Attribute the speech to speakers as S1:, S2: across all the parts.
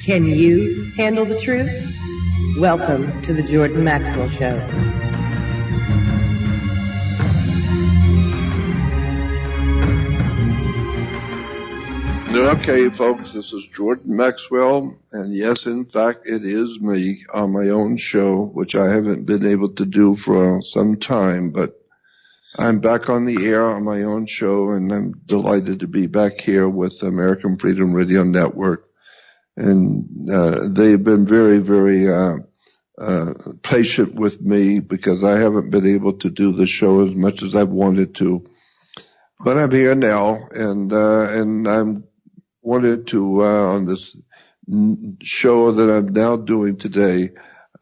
S1: Can you handle the truth? Welcome to the Jordan Maxwell Show.
S2: Okay, folks, this is Jordan Maxwell, and yes, in fact, it is me on my own show, which I haven't been able to do for some time, but I'm back on the air on my own show, and I'm delighted to be back here with American Freedom Radio Network. And they've been very, very patient with me because I haven't been able to do the show as much as I've wanted to. But I'm here now, and I'm wanted to on this show that I'm now doing today.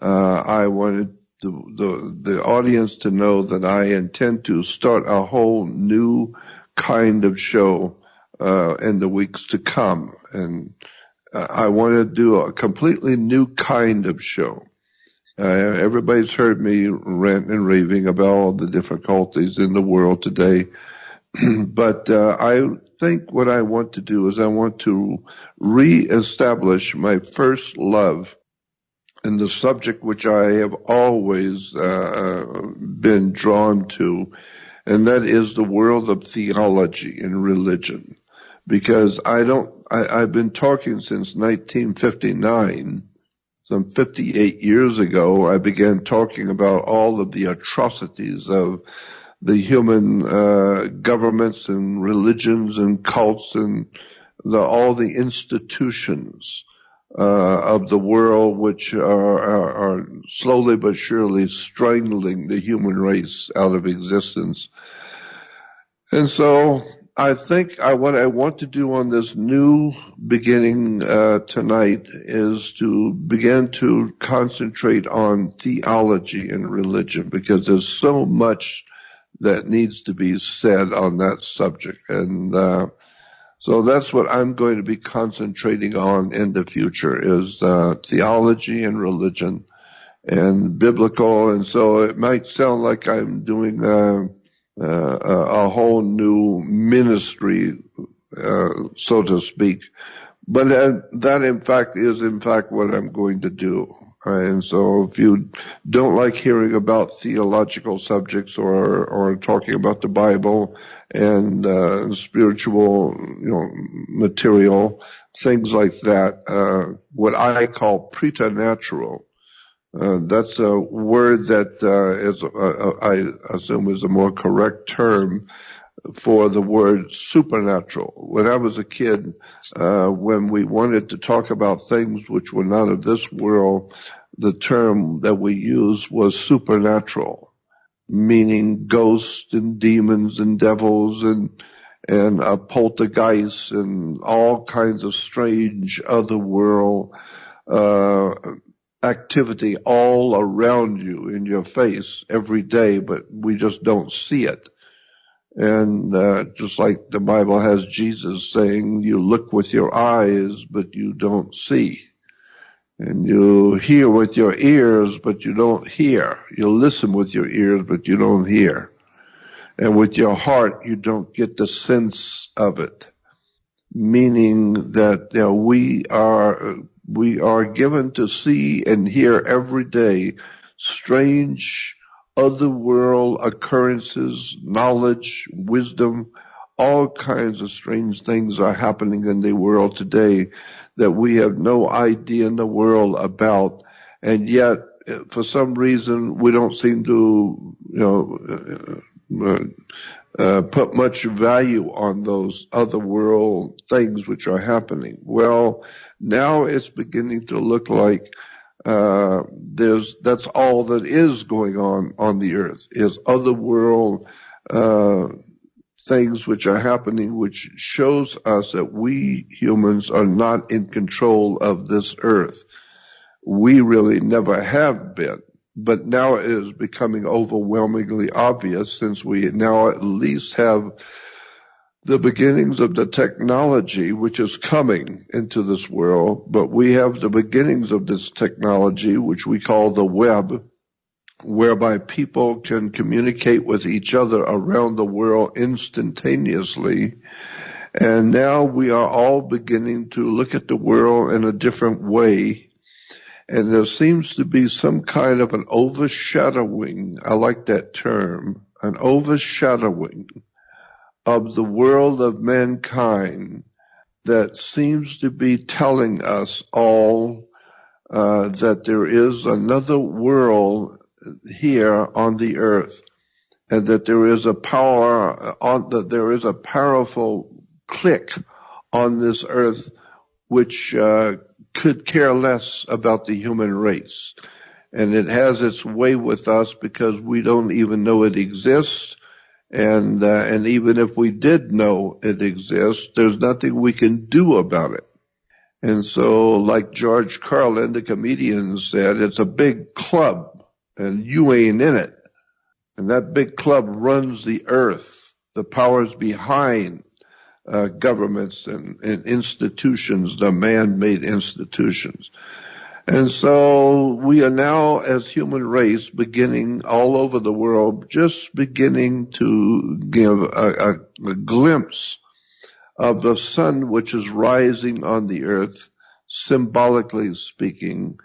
S2: I wanted the audience to know that I intend to start a whole new kind of show in the weeks to come, and I want to do a completely new kind of show. Everybody's heard me rant and raving about all the difficulties in the world today, but I think what I want to do is I want to reestablish my first love in the subject which I have always been drawn to, and that is the world of theology and religion. Because I've been talking since 1959, some 58 years ago, I began talking about all of the atrocities of the human governments and religions and cults and all the institutions of the world, which are slowly but surely strangling the human race out of existence. And so I think what I want to do on this new beginning tonight is to begin to concentrate on theology and religion, because there's so much that needs to be said on that subject. And so that's what I'm going to be concentrating on in the future is theology and religion and biblical. And so it might sound like I'm doing a whole new ministry, so to speak. But that, in fact, is what I'm going to do. And so if you don't like hearing about theological subjects or talking about the Bible and spiritual, material, things like that, what I call preternatural, that's a word that I assume is a more correct term for the word supernatural. When I was a kid, when we wanted to talk about things which were not of this world, the term that we used was supernatural, meaning ghosts and demons and devils and poltergeists and all kinds of strange otherworld activity all around you in your face every day, but we just don't see it. And just like the Bible has Jesus saying, you look with your eyes, but you don't see. And you hear with your ears, but you don't hear. You listen with your ears, but you don't hear. And with your heart, you don't get the sense of it. Meaning that we are given to see and hear every day strange otherworld occurrences, knowledge, wisdom, all kinds of strange things are happening in the world today that we have no idea in the world about, and yet for some reason we don't seem to put much value on those otherworld things which are happening. Well, now it's beginning to look like that's all that is going on the earth, is otherworld things which are happening, which shows us that we humans are not in control of this earth. We really never have been, but now it is becoming overwhelmingly obvious, since we now at least have the beginnings of the technology which is coming into this world, but we have the beginnings of this technology which we call the web, whereby people can communicate with each other around the world instantaneously And now we are all beginning to look at the world in a different way. And there seems to be some kind of an overshadowing, I like that term, an overshadowing of the world of mankind that seems to be telling us all that there is another world here on the earth, and that there is a that there is a powerful clique on this earth which could care less about the human race. And it has its way with us because we don't even know it exists. And even if we did know it exists, there's nothing we can do about it. And so, like George Carlin, the comedian, said, it's a big club, and you ain't in it. And that big club runs the earth, the powers behind governments and institutions, the man-made institutions. And so we are now, as human race, beginning all over the world, just beginning to give a glimpse of the sun which is rising on the earth, symbolically speaking,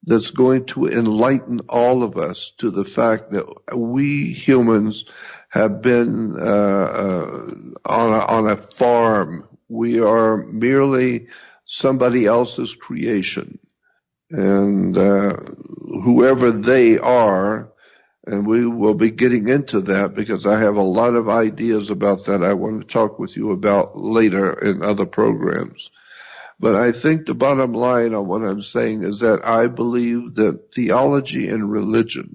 S2: that's going to enlighten all of us to the fact that we humans have been on a farm. We are merely somebody else's creation. And whoever they are, and we will be getting into that because I have a lot of ideas about that I want to talk with you about later in other programs. But I think the bottom line on what I'm saying is that I believe that theology and religion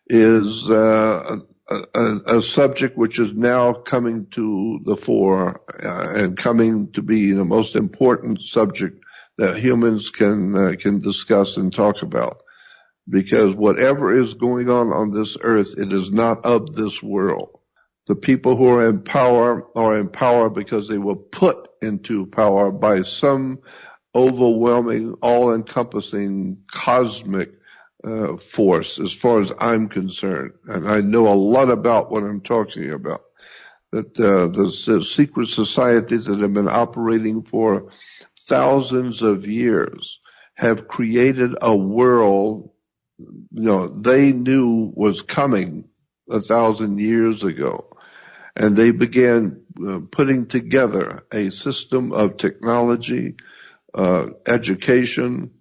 S2: is a subject which is now coming to the fore and coming to be the most important subject that humans can discuss and talk about. Because whatever is going on this earth, it is not of this world. The people who are in power because they were put into power by some overwhelming, all-encompassing cosmic force, as far as I'm concerned. And I know a lot about what I'm talking about. That the secret societies that have been operating for thousands of years have created a world they knew was coming 1,000 years ago. And they began putting together a system of technology, education,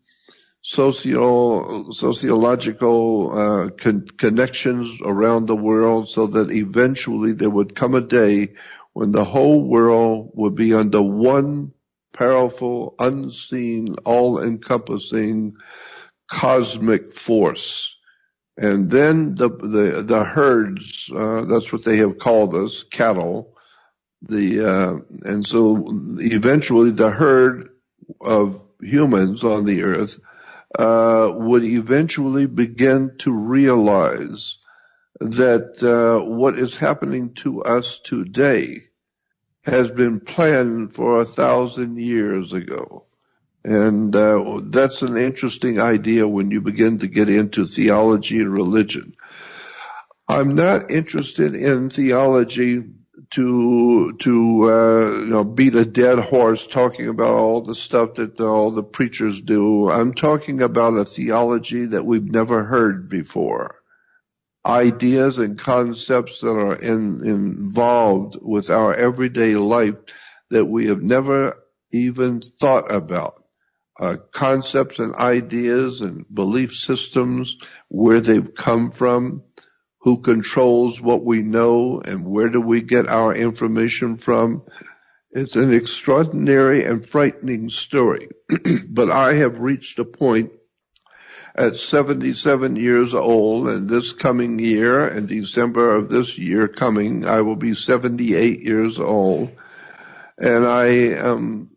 S2: sociological connections around the world, so that eventually there would come a day when the whole world would be under one powerful, unseen, all-encompassing cosmic force. And then the herds, that's what they have called us, cattle. And so eventually the herd of humans on the earth would eventually begin to realize that what is happening to us today has been planned for 1,000 years ago. And that's an interesting idea when you begin to get into theology and religion. I'm not interested in theology to beat a dead horse talking about all the stuff that all the preachers do. I'm talking about a theology that we've never heard before. Ideas and concepts that are involved with our everyday life that we have never even thought about. Concepts and ideas and belief systems, where they've come from, who controls what we know, and where do we get our information from. It's an extraordinary and frightening story. But I have reached a point at 77 years old, and this coming year, in December of this year coming, I will be 78 years old. And I am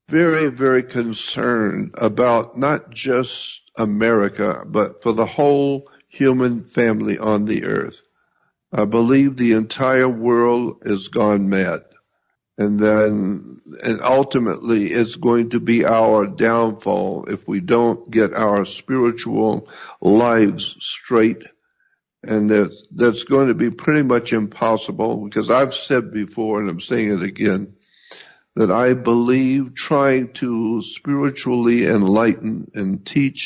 S2: very, very concerned about not just America, but for the whole human family on the earth. I believe the entire world is gone mad. And ultimately it's going to be our downfall if we don't get our spiritual lives straight. And that's going to be pretty much impossible, because I've said before, and I'm saying it again, that I believe trying to spiritually enlighten and teach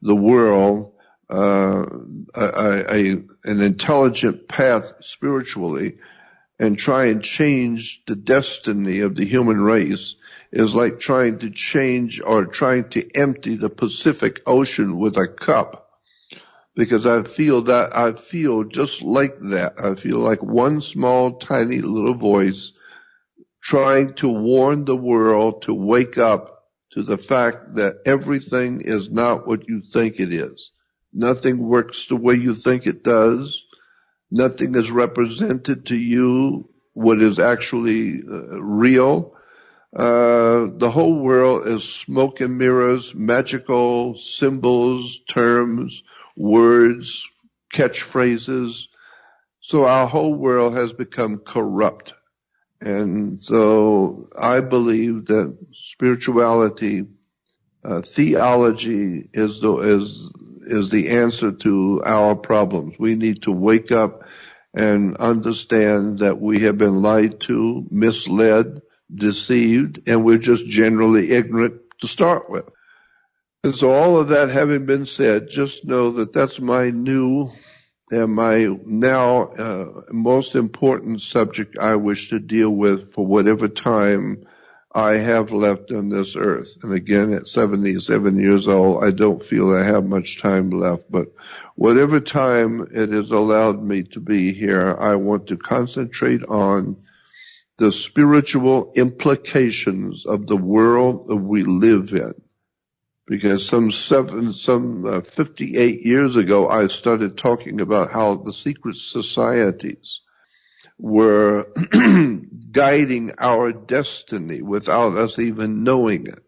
S2: the world an intelligent path spiritually and try and change the destiny of the human race is like trying to change or trying to empty the Pacific Ocean with a cup. Because I feel just like that. I feel like one small, tiny little voice trying to warn the world to wake up to the fact that everything is not what you think it is. Nothing works the way you think it does. Nothing is represented to you what is actually real. The whole world is smoke and mirrors, magical symbols, terms, words, catchphrases. So our whole world has become corrupt. And so I believe that spirituality, theology is the answer to our problems. We need to wake up and understand that we have been lied to, misled, deceived, and we're just generally ignorant to start with. And so all of that having been said, just know that that's my new and my now most important subject I wish to deal with for whatever time I have left on this earth. And again, at 77 years old, I don't feel I have much time left. But whatever time it has allowed me to be here, I want to concentrate on the spiritual implications of the world that we live in. Because some 58 years ago, I started talking about how the secret societies were guiding our destiny without us even knowing it.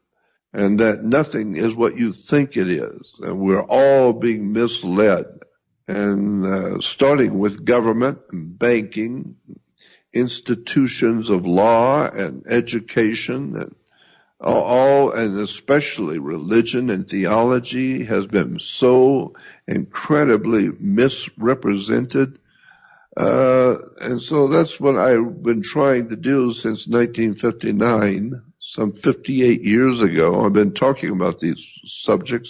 S2: And that nothing is what you think it is. And we're all being misled. And starting with government and banking, institutions of law and education and all, and especially religion and theology has been so incredibly misrepresented. And so that's what I've been trying to do since 1959, some 58 years ago. I've been talking about these subjects,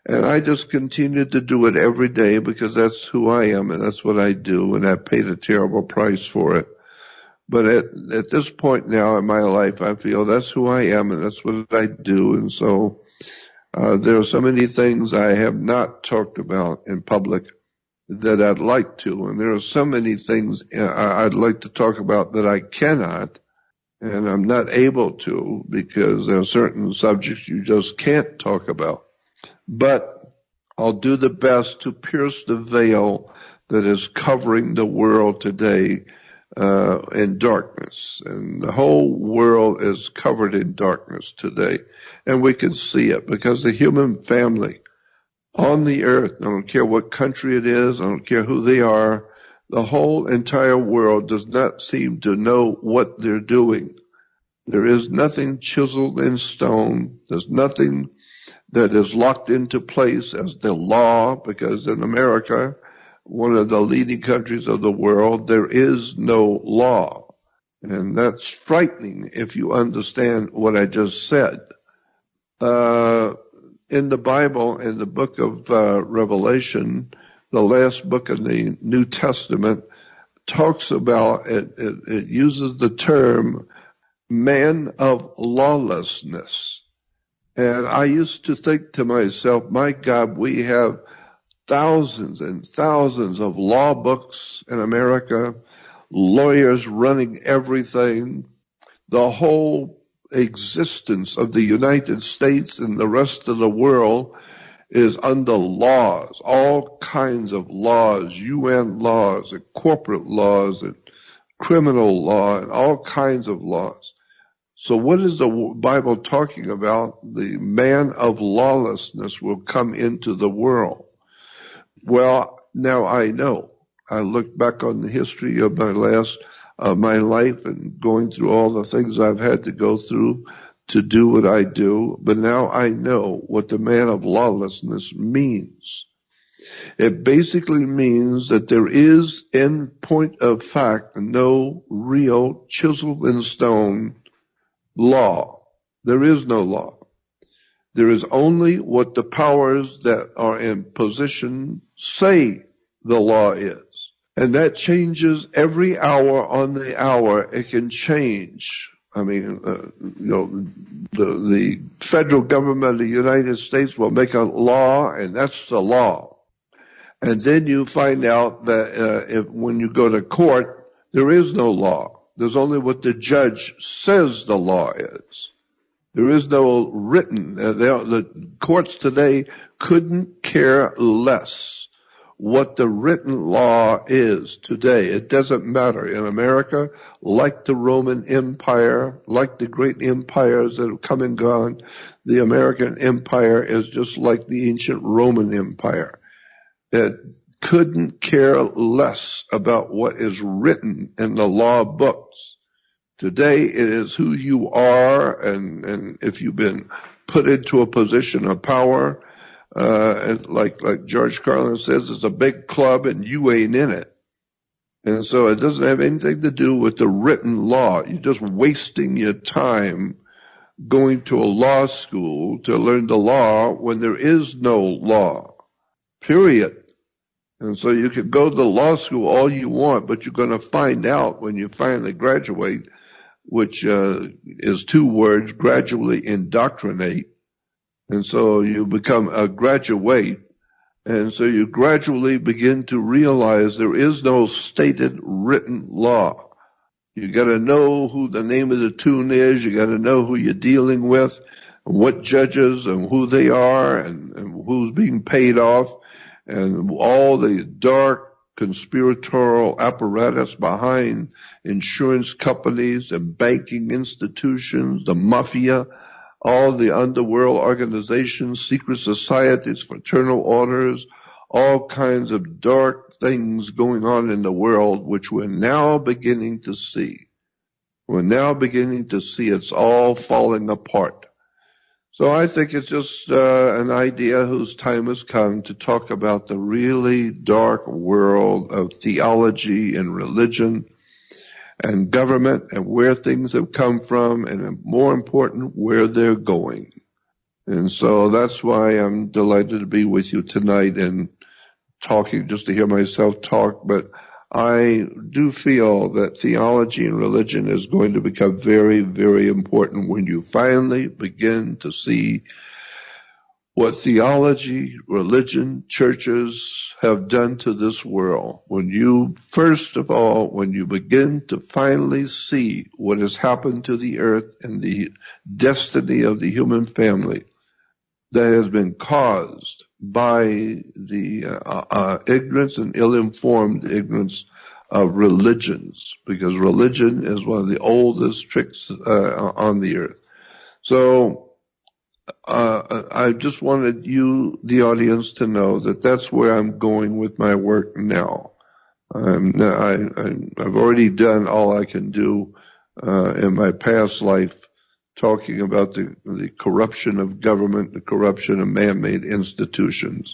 S2: and I just continue to do it every day because that's who I am and that's what I do, and I paid a terrible price for it. But at this point now in my life, I feel that's who I am and that's what I do. And so there are so many things I have not talked about in public that I'd like to. And there are so many things I'd like to talk about that I cannot and I'm not able to because there are certain subjects you just can't talk about. But I'll do the best to pierce the veil that is covering the world today in darkness, and the whole world is covered in darkness today, and we can see it because the human family on the earth, I don't care what country it is, I don't care who they are, the whole entire world does not seem to know what they're doing. There is nothing chiseled in stone. There's nothing that is locked into place as the law, because in America, one of the leading countries of the world, there is no law. And that's frightening if you understand what I just said. In the Bible, in the book of Revelation, the last book of the New Testament, talks about, it uses the term man of lawlessness. And I used to think to myself, my God, we have thousands and thousands of law books in America, lawyers running everything. The whole existence of the United States and the rest of the world is under laws, all kinds of laws, UN laws, and corporate laws, and criminal law, and all kinds of laws. So what is the Bible talking about? The man of lawlessness will come into the world. Well, now I know. I look back on the history of my life and going through all the things I've had to go through to do what I do. But now I know what the man of lawlessness means. It basically means that there is, in point of fact, no real chiseled in stone law. There is no law. There is only what the powers that are in position say the law is. And that changes every hour on the hour. It can change. I mean, the federal government of the United States will make a law, and that's the law. And then you find out that when you go to court, there is no law. There's only what the judge says the law is. There is no written. The courts today couldn't care less what the written law is today. It doesn't matter. In America, like the Roman Empire, like the great empires that have come and gone, the American empire is just like the ancient Roman Empire. It couldn't care less about what is written in the law books. Today, it is who you are, and if you've been put into a position of power, and like George Carlin says, it's a big club and you ain't in it. And so it doesn't have anything to do with the written law. You're just wasting your time going to a law school to learn the law when there is no law, period. And so you can go to law school all you want, but you're going to find out when you finally graduate, which is two words, gradually indoctrinate. And so you become a graduate, and so you gradually begin to realize there is no stated written law. You got to know who the name of the tune is. You got to know who you're dealing with, and what judges and who they are, and who's being paid off, and all the dark conspiratorial apparatus behind insurance companies and banking institutions, the mafia, all the underworld organizations, secret societies, fraternal orders, all kinds of dark things going on in the world, which we're now beginning to see. We're now beginning to see it's all falling apart. So I think it's just an idea whose time has come to talk about the really dark world of theology and religion and government, and where things have come from, and more important, where they're going. And so that's why I'm delighted to be with you tonight and talking, just to hear myself talk. But I do feel that theology and religion is going to become very, very important when you finally begin to see what theology, religion, churches have done to this world. When you, first of all, when you begin to finally see what has happened to the earth and the destiny of the human family that has been caused by the ignorance and ill-informed ignorance of religions, because religion is one of the oldest tricks on the earth. So I just wanted you, the audience, to know that that's where I'm going with my work now. I've already done all I can do in my past life, talking about the corruption of government, the corruption of man-made institutions.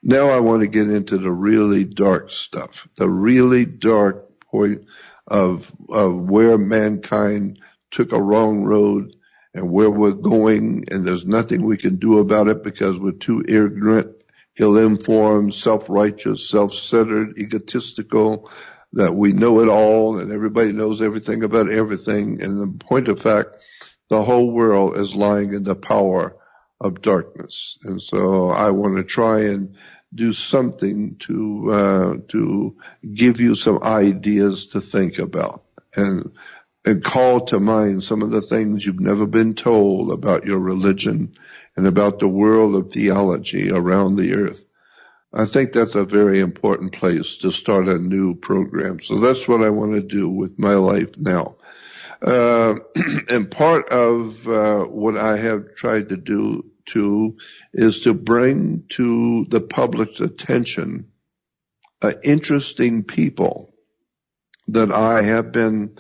S2: Now I want to get into the really dark stuff, the really dark point of where mankind took a wrong road and where we're going, and there's nothing we can do about it because we're too ignorant, ill-informed, self-righteous, self-centered, egotistical, that we know it all and everybody knows everything about everything. And in point of fact, the whole world is lying in the power of darkness. And so I want to try and do something to give you some ideas to think about, and call to mind some of the things you've never been told about your religion and about the world of theology around the earth. I think that's a very important place to start a new program. So that's what I want to do with my life now. And part of what I have tried to do too is to bring to the public's attention interesting people that I have been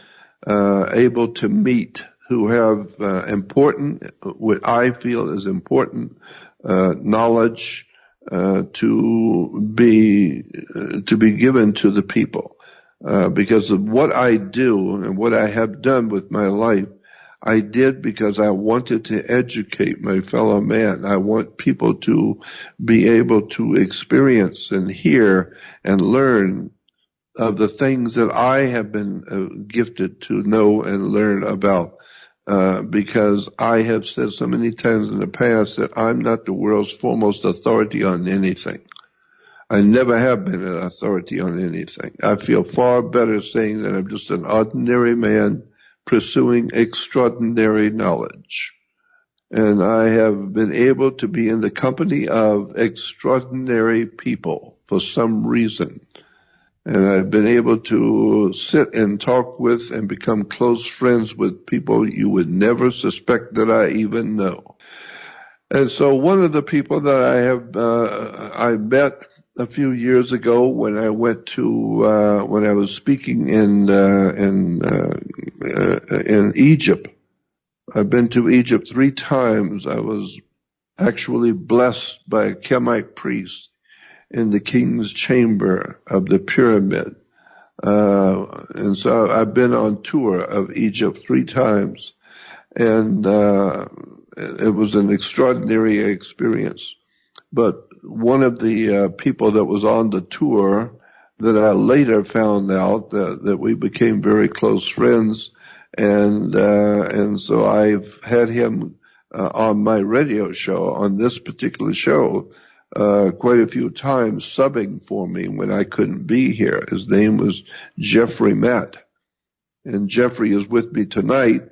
S2: able to meet, who have important, what I feel is important knowledge to be given to the people. Because of what I do and what I have done with my life, I did because I wanted to educate my fellow man. I want people to be able to experience and hear and learn of the things that I have been gifted to know and learn about. Because I have said so many times in the past that I'm not the world's foremost authority on anything. I never have been an authority on anything. I feel far better saying that I'm just an ordinary man pursuing extraordinary knowledge. And I have been able to be in the company of extraordinary people for some reason. And I've been able to sit and talk with and become close friends with people you would never suspect that I even know. And so one of the people that I met a few years ago when I went to when I was speaking in Egypt. I've been to Egypt 3 times. I was actually blessed by a Kemite priest in the king's chamber of the pyramid. And so I've been on tour of Egypt 3 times. And it was an extraordinary experience. But one of the people that was on the tour that I later found out that we became very close friends. And so I've had him on my radio show, on this particular show, quite a few times subbing for me when I couldn't be here. His name was Jeffrey Matt. And Jeffrey is with me tonight,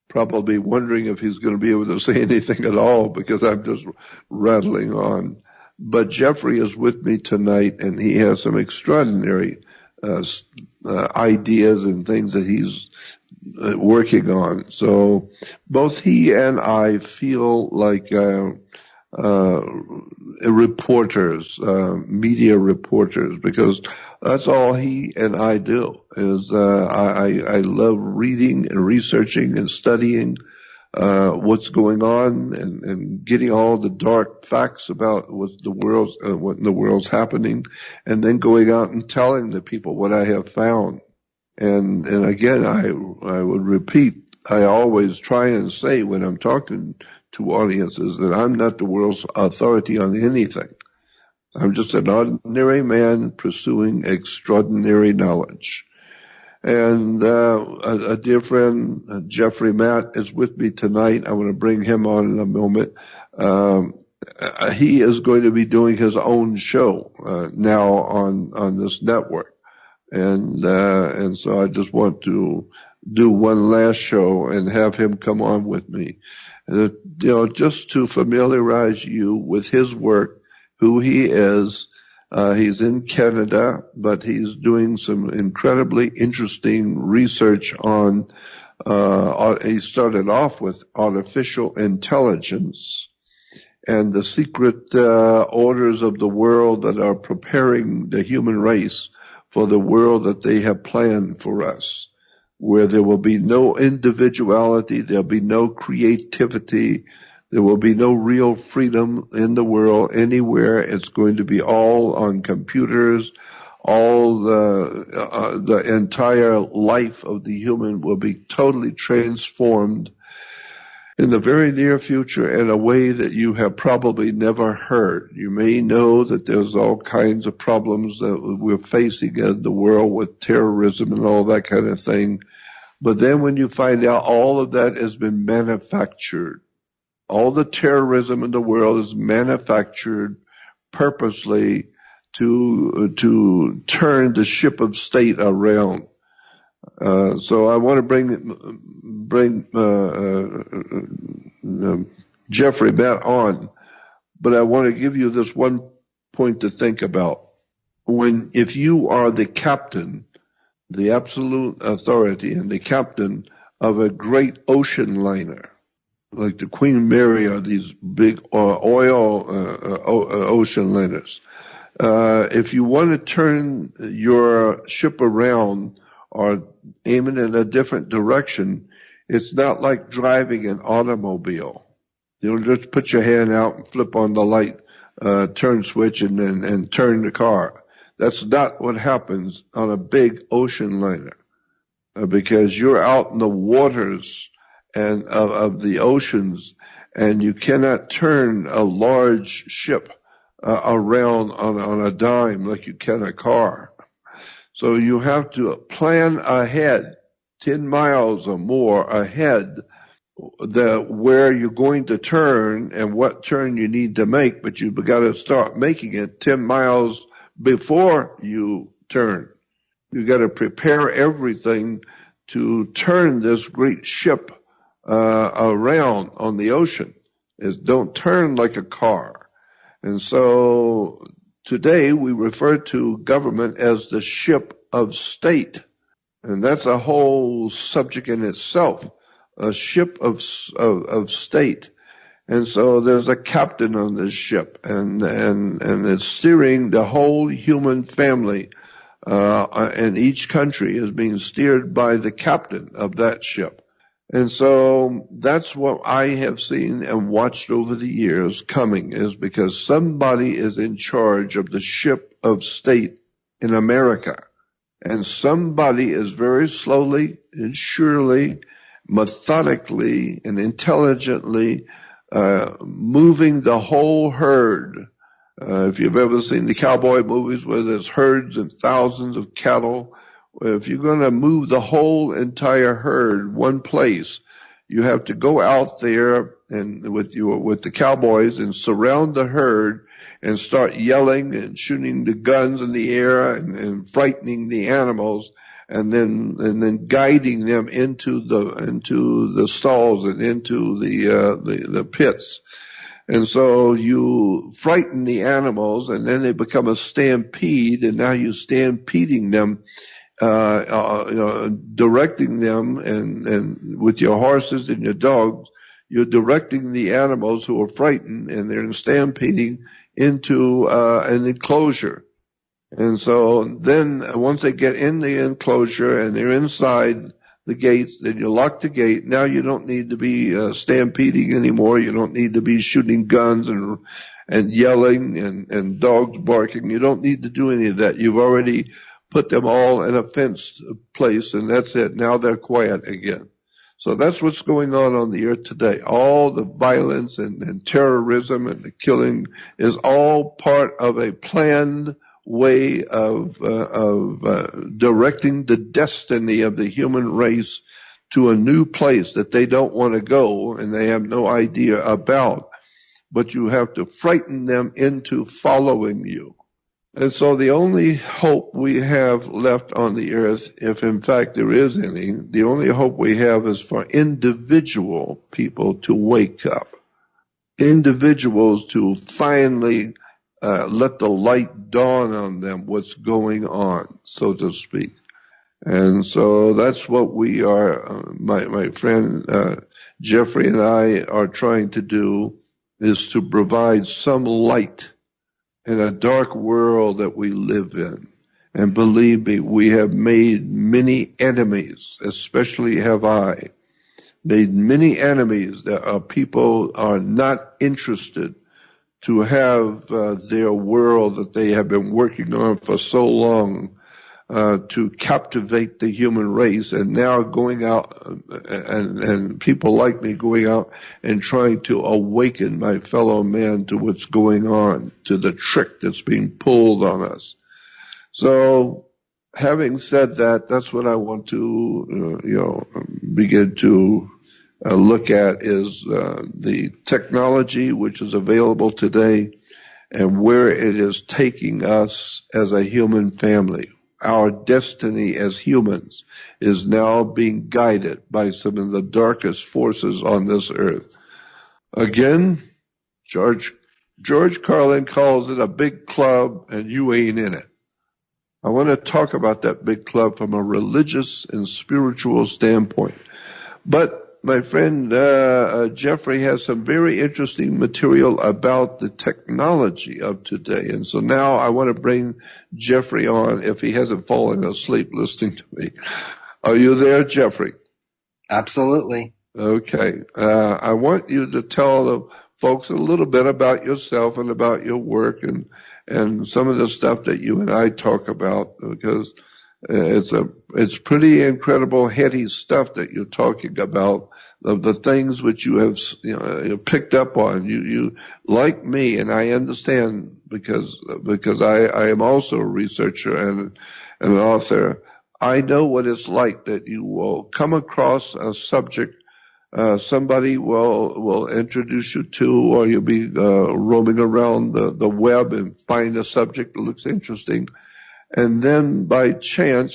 S2: probably wondering if he's going to be able to say anything at all because I'm just rattling on. But Jeffrey is with me tonight, and he has some extraordinary ideas and things that he's working on. So both he and I feel like reporters, media reporters, because that's all he and I do. I love reading and researching and studying what's going on and getting all the dark facts about what in the world's happening, and then going out and telling the people what I have found. And again, I would repeat, I always try and say when I'm talking to audiences that I'm not the world's authority on anything. I'm just an ordinary man pursuing extraordinary knowledge. And a dear friend, Jeffrey Matt, is with me tonight. I want to bring him on in a moment. He is going to be doing his own show now on this network. And so I just want to do one last show and have him come on with me. Just to familiarize you with his work, who he is. He's in Canada, but he's doing some incredibly interesting research on, he started off with artificial intelligence and the secret orders of the world that are preparing the human race for the world that they have planned for us, where there will be no individuality, there'll be no creativity, there will be no real freedom in the world anywhere. It's going to be all on computers. All the entire life of the human will be totally transformed in the very near future in a way that you have probably never heard. You may know that there's all kinds of problems that we're facing in the world with terrorism and all that kind of thing. But then when you find out all of that has been manufactured, all the terrorism in the world is manufactured purposely to turn the ship of state around. So I want to bring Jeffrey Matt on, but I want to give you this one point to think about. If you are the captain, the absolute authority and the captain of a great ocean liner, like the Queen Mary or these big oil ocean liners. If you want to turn your ship around or aim it in a different direction, it's not like driving an automobile. You'll just put your hand out and flip on the light, turn switch, and turn the car. That's not what happens on a big ocean liner, because you're out in the waters and of the oceans, and you cannot turn a large ship around on a dime like you can a car. So you have to plan ahead, 10 miles or more ahead, where you're going to turn and what turn you need to make, but you've got to start making it 10 miles before you turn. You've got to prepare everything to turn this great ship around on the ocean. Don't turn like a car. And so today we refer to government as the ship of state. And that's a whole subject in itself, a ship of state. And so there's a captain on this ship, and it's steering the whole human family, and each country is being steered by the captain of that ship. And so that's what I have seen and watched over the years coming, is because somebody is in charge of the ship of state in America. And somebody is very slowly and surely, methodically and intelligently moving the whole herd. If you've ever seen the cowboy movies where there's herds and thousands of cattle, if you're going to move the whole entire herd one place, you have to go out there and with the cowboys and surround the herd and start yelling and shooting the guns in the air and frightening the animals, and then guiding them into the stalls and into the pits. And so you frighten the animals, and then they become a stampede, and now you're stampeding them, directing them, and with your horses and your dogs, you're directing the animals who are frightened, and they're stampeding into an enclosure. And so then once they get in the enclosure and they're inside the gates, then you lock the gate. Now you don't need to be stampeding anymore. You don't need to be shooting guns and yelling and dogs barking. You don't need to do any of that. You've already put them all in a fenced place, and that's it. Now they're quiet again. So that's what's going on the earth today. All the violence and terrorism and the killing is all part of a planned way of directing the destiny of the human race to a new place that they don't want to go and they have no idea about. But you have to frighten them into following you. And so the only hope we have left on the earth, if in fact there is any, the only hope we have is for individual people to wake up. Individuals to finally let the light dawn on them, what's going on, so to speak. And so that's what we are, my friend Jeffrey and I are trying to do, is to provide some light in a dark world that we live in. And believe me, we have made many enemies, especially have I, made many enemies that people are not interested to have their world that they have been working on for so long to captivate the human race, and now going out and people like me going out and trying to awaken my fellow man to what's going on, to the trick that's being pulled on us. So having said that, that's what I want to begin to look at, is the technology which is available today and where it is taking us as a human family. Our destiny as humans is now being guided by some of the darkest forces on this earth. Again, George Carlin calls it a big club, and you ain't in it. I want to talk about that big club from a religious and spiritual standpoint. But my friend Jeffrey has some very interesting material about the technology of today. And so now I want to bring Jeffrey on, if he hasn't fallen asleep listening to me. Are you there, Jeffrey?
S3: Absolutely.
S2: Okay. I want you to tell the folks a little bit about yourself and about your work and some of the stuff that you and I talk about, because it's pretty incredible, heady stuff that you're talking about the things which you have picked up on. You like me, and I understand because I am also a researcher and an author. I know what it's like that you will come across a subject somebody will introduce you to, or you'll be roaming around the web and find a subject that looks interesting, and then by chance,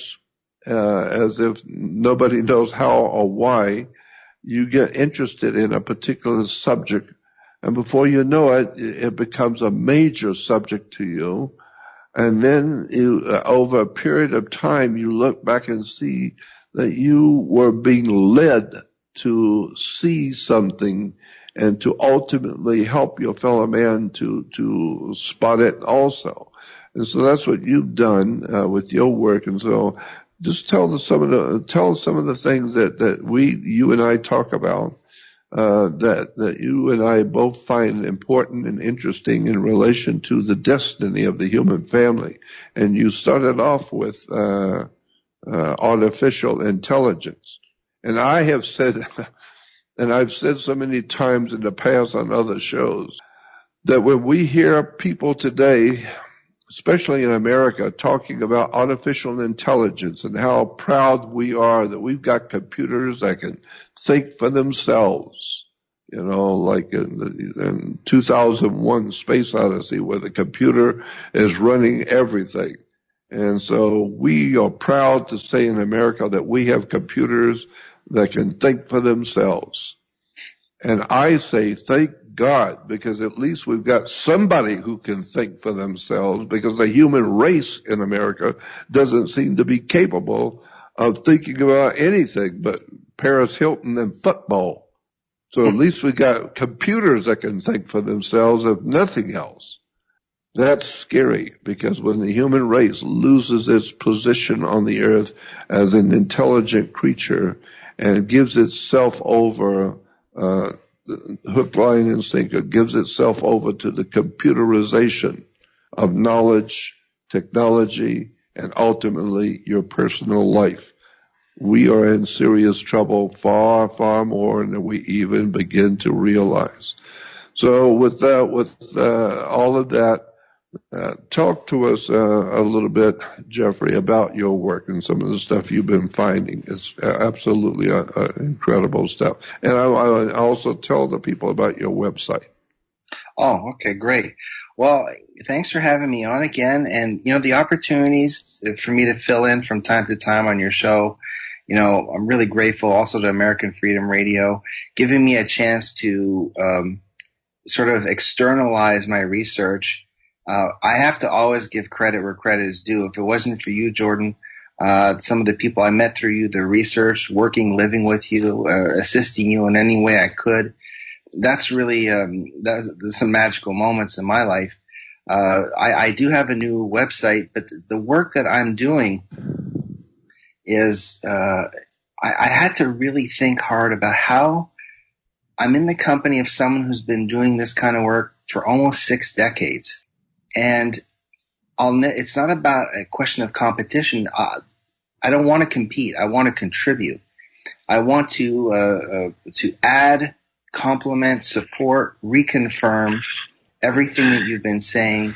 S2: as if nobody knows how or why, you get interested in a particular subject, and before you know it, it becomes a major subject to you. And then you, over a period of time, you look back and see that you were being led to see something and to ultimately help your fellow man to spot it also. And so that's what you've done with your work. And so just tell some of the things that you and I talk about, that you and I both find important and interesting in relation to the destiny of the human family. And you started off with artificial intelligence. And I have said, and I've said so many times in the past on other shows, that when we hear people today, especially in America, talking about artificial intelligence and how proud we are that we've got computers that can think for themselves, like in 2001 Space Odyssey, where the computer is running everything. And so we are proud to say in America that we have computers that can think for themselves. And I say, thank God, because at least we've got somebody who can think for themselves, because the human race in America doesn't seem to be capable of thinking about anything but Paris Hilton and football. So at least we got computers that can think for themselves, if nothing else. That's scary, because when the human race loses its position on the earth as an intelligent creature and gives itself over, hook, line, and sinker, gives itself over to the computerization of knowledge, technology, and ultimately your personal life, we are in serious trouble, far, far more than we even begin to realize. So with all of that, talk to us a little bit, Jeffrey, about your work and some of the stuff you've been finding. It's absolutely incredible stuff. And I also tell the people about your website.
S3: Oh, okay, great. Well, thanks for having me on again. And, the opportunities for me to fill in from time to time on your show, I'm really grateful also to American Freedom Radio, giving me a chance to sort of externalize my research. I have to always give credit where credit is due. If it wasn't for you, Jordan, some of the people I met through you, the research, working, living with you, assisting you in any way I could, that's really that's some magical moments in my life. I do have a new website, but the work that I'm doing is I had to really think hard about how I'm in the company of someone who's been doing this kind of work for almost 6 decades. And it's not about a question of competition. I don't want to compete. I want to contribute. I want to add, complement, support, reconfirm everything that you've been saying,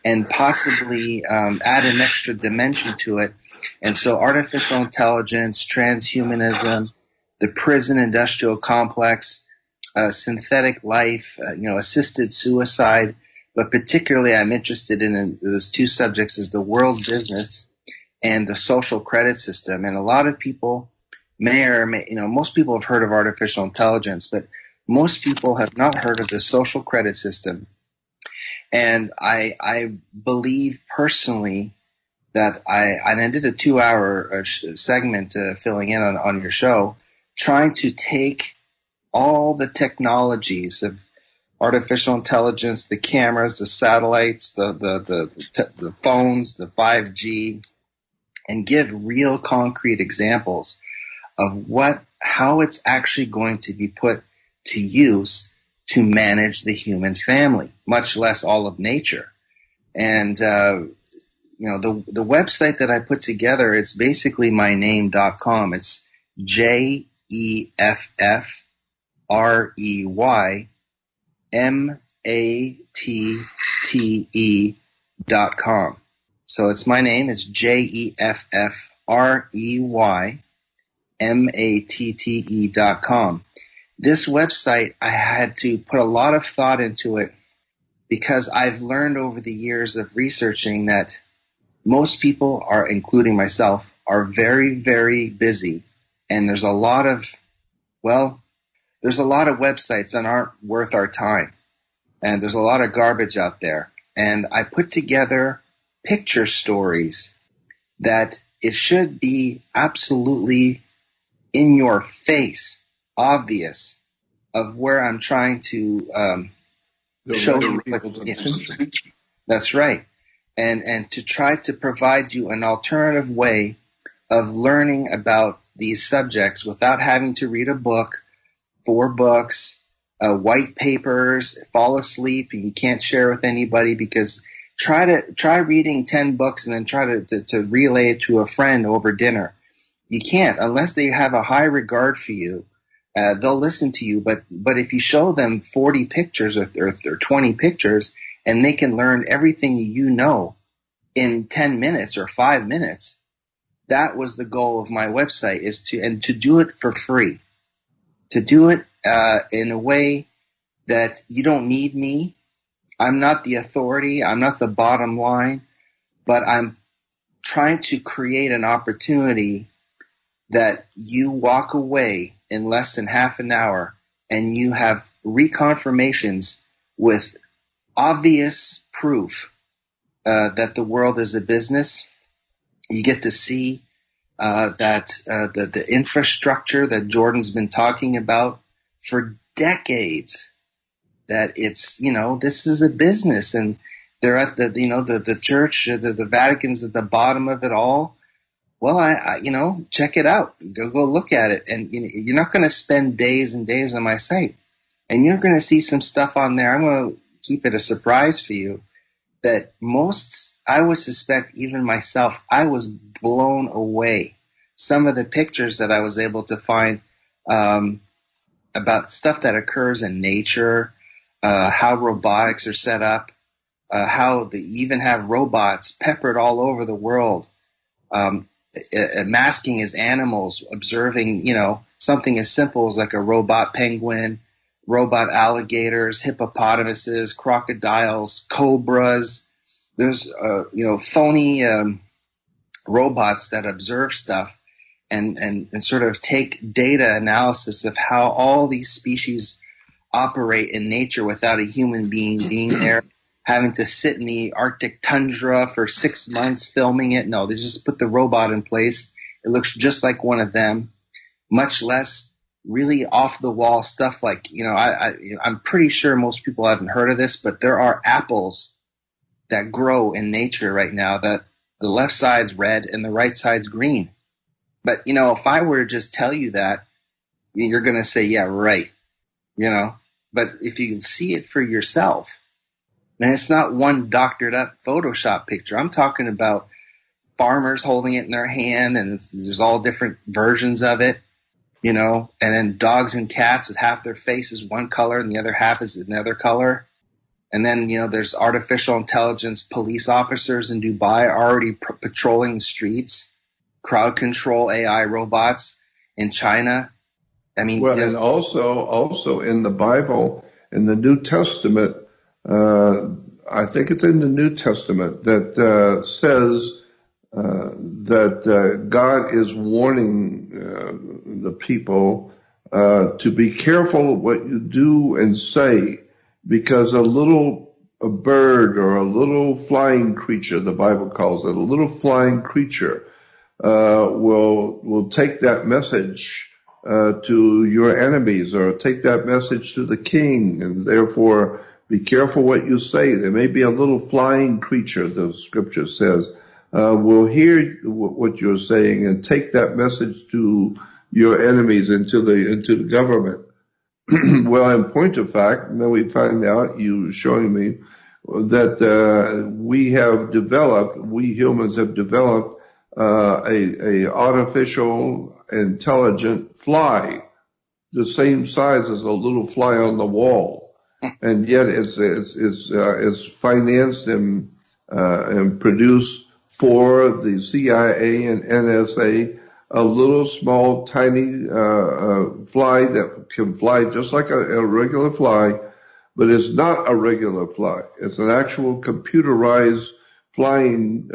S3: and possibly add an extra dimension to it. And so artificial intelligence, transhumanism, the prison industrial complex, synthetic life, assisted suicide, but particularly I'm interested in those 2 subjects is the world business and the social credit system. And a lot of people most people have heard of artificial intelligence, but most people have not heard of the social credit system. And I believe personally that I did a 2-hour segment filling in on your show, trying to take all the technologies of artificial intelligence, the cameras, the satellites, the phones, the 5G, and give real concrete examples of how it's actually going to be put to use to manage the human family, much less all of nature. And the website that I put together, it's basically myname.com. It's JEFF JeffreyMattE.com. So it's my name. It's JeffreyMatte.com. This website, I had to put a lot of thought into it because I've learned over the years of researching that most people are, including myself, are very, very busy. And there's a lot of websites that aren't worth our time. And there's a lot of garbage out there. And I put together picture stories that it should be absolutely in your face, obvious, of where I'm trying to show you. That's right. And to try to provide you an alternative way of learning about these subjects without having to read a book, 4 books, white papers, fall asleep, and you can't share with anybody because try reading 10 books and then try to relay it to a friend over dinner. You can't unless they have a high regard for you. They'll listen to you, but if you show them 40 pictures or 20 pictures and they can learn everything you know in 10 minutes or 5 minutes, that was the goal of my website, is to do it for free, to do it in a way that you don't need me. I'm not the authority. I'm not the bottom line, but I'm trying to create an opportunity that you walk away in less than half an hour and you have reconfirmations with obvious proof that the world is a business. You get to see that the infrastructure that Jordan's been talking about for decades, that it's, this is a business, and they're at the church, the Vatican's at the bottom of it all. Well, I check it out. Go look at it. And you're not going to spend days and days on my site. And you're going to see some stuff on there. I'm going to keep it a surprise for you that I would suspect, even myself, I was blown away. Some of the pictures that I was able to find about stuff that occurs in nature, how robotics are set up, how they even have robots peppered all over the world. Masking as animals, observing, something as simple as like a robot penguin, robot alligators, hippopotamuses, crocodiles, cobras. There's, phony robots that observe stuff and sort of take data analysis of how all these species operate in nature without a human being there, having to sit in the Arctic tundra for 6 months filming it. No, they just put the robot in place. It looks just like one of them, much less really off-the-wall stuff like, I'm pretty sure most people haven't heard of this, but there are apples that grow in nature right now that the left side's red and the right side's green. But, if I were to just tell you that, you're going to say, yeah, right, But if you see it for yourself, and it's not one doctored up Photoshop picture. I'm talking about farmers holding it in their hand, and there's all different versions of it, and then dogs and cats with half their face is one color and the other half is another color. And then, there's artificial intelligence police officers in Dubai already patrolling the streets, crowd control AI robots in China. I mean,
S2: and also in the Bible, in the New Testament, I think it's in the New Testament that says that God is warning the people to be careful what you do and say, because a bird or a little flying creature, the Bible calls it, a little flying creature, will take that message to your enemies, or take that message to the king, and therefore be careful what you say. There may be a little flying creature, the scripture says, will hear what you're saying and take that message to your enemies and to the government. Well, in point of fact, then we find out, you showing me, that we humans have developed a artificial intelligent fly the same size as a little fly on the wall, and yet it's financed and produced for the CIA and NSA, a little small tiny fly that can fly just like a regular fly, but it's not a regular fly. It's an actual computerized flying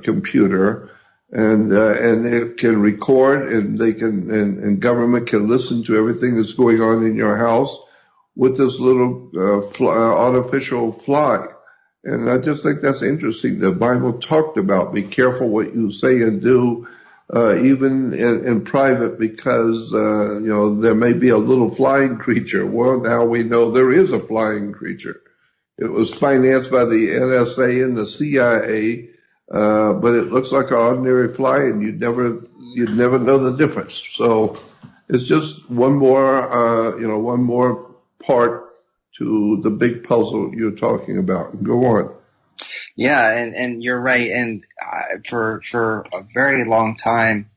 S2: computer. And it can record, and and government can listen to everything that's going on in your house with this little artificial fly. And I just think that's interesting. The Bible talked about be careful what you say and do, even in private, because there may be a little flying creature. Well, now we know there is a flying creature. It was financed by the NSA and the CIA. But it looks like an ordinary fly, and you'd never know the difference. So it's just one more part to the big puzzle you're talking about. Go on.
S3: Yeah, and you're right. And for a very long time,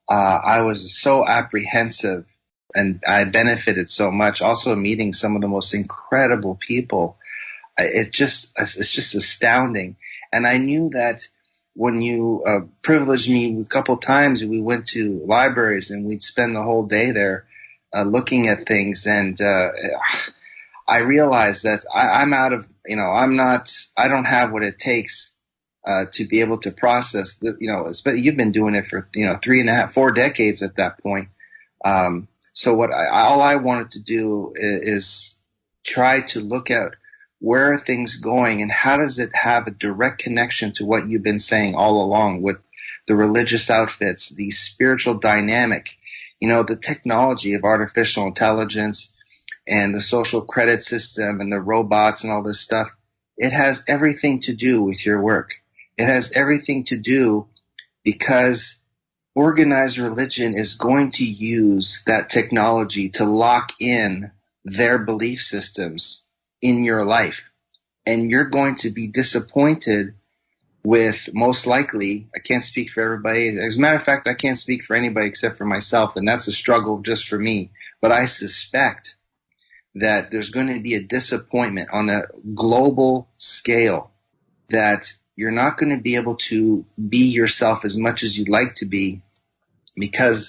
S3: I was so apprehensive, and I benefited so much. Also, meeting some of the most incredible people. It's just astounding. And I knew that. When you privileged me a couple times, we went to libraries and we'd spend the whole day there looking at things. And I realized that I'm out of, I don't have what it takes to be able to process, but you've been doing it for, 4 decades at that point. So all I wanted to do is try to look at where are things going, and how does it have a direct connection to what you've been saying all along with the religious outfits, the spiritual dynamic, the technology of artificial intelligence and the social credit system and the robots and all this stuff. It has everything to do with your work. It has everything to do because organized religion is going to use that technology to lock in their belief systems in your life, and you're going to be disappointed with, most likely, I can't speak for everybody. As a matter of fact, I can't speak for anybody except for myself, and that's a struggle just for me. But I suspect that there's going to be a disappointment on a global scale, that you're not going to be able to be yourself as much as you'd like to be, because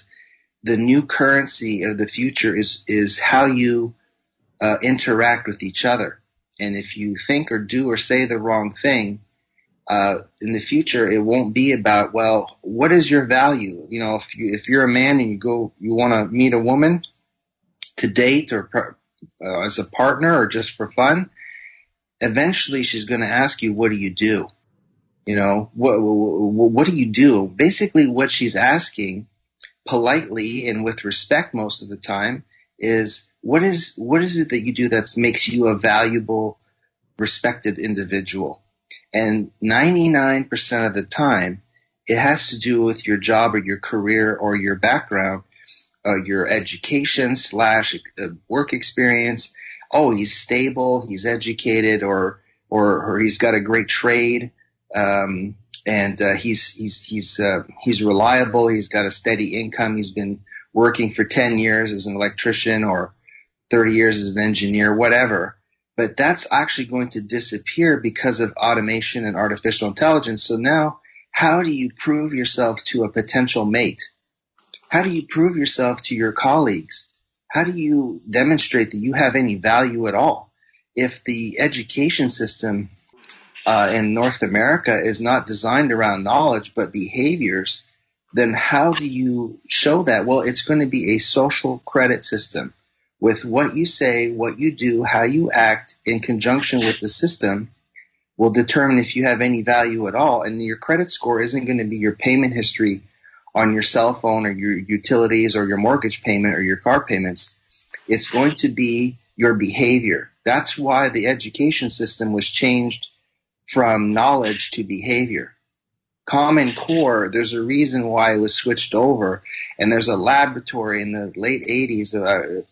S3: the new currency of the future is how you interact with each other. And if you think or do or say the wrong thing, in the future, it won't be about, well, what is your value? If you're a man and you want to meet a woman to date or as a partner or just for fun, eventually she's going to ask you, what do you do? What do you do? Basically, what she's asking politely and with respect most of the time is, what is it that you do that makes you a valuable, respected individual? And 99% of the time, it has to do with your job or your career or your background, your education / work experience. Oh, he's stable, he's educated, or he's got a great trade, and he's reliable. He's got a steady income. He's been working for 10 years as an electrician or 30 years as an engineer, whatever. But that's actually going to disappear because of automation and artificial intelligence. So now, how do you prove yourself to a potential mate? How do you prove yourself to your colleagues? How do you demonstrate that you have any value at all? If the education system in North America is not designed around knowledge but behaviors, then how do you show that? Well, it's going to be a social credit system. With what you say, what you do, how you act in conjunction with the system will determine if you have any value at all. And your credit score isn't going to be your payment history on your cell phone or your utilities or your mortgage payment or your car payments. It's going to be your behavior. That's why the education system was changed from knowledge to behavior. Common Core, there's a reason why it was switched over. And there's a laboratory in the late 80s.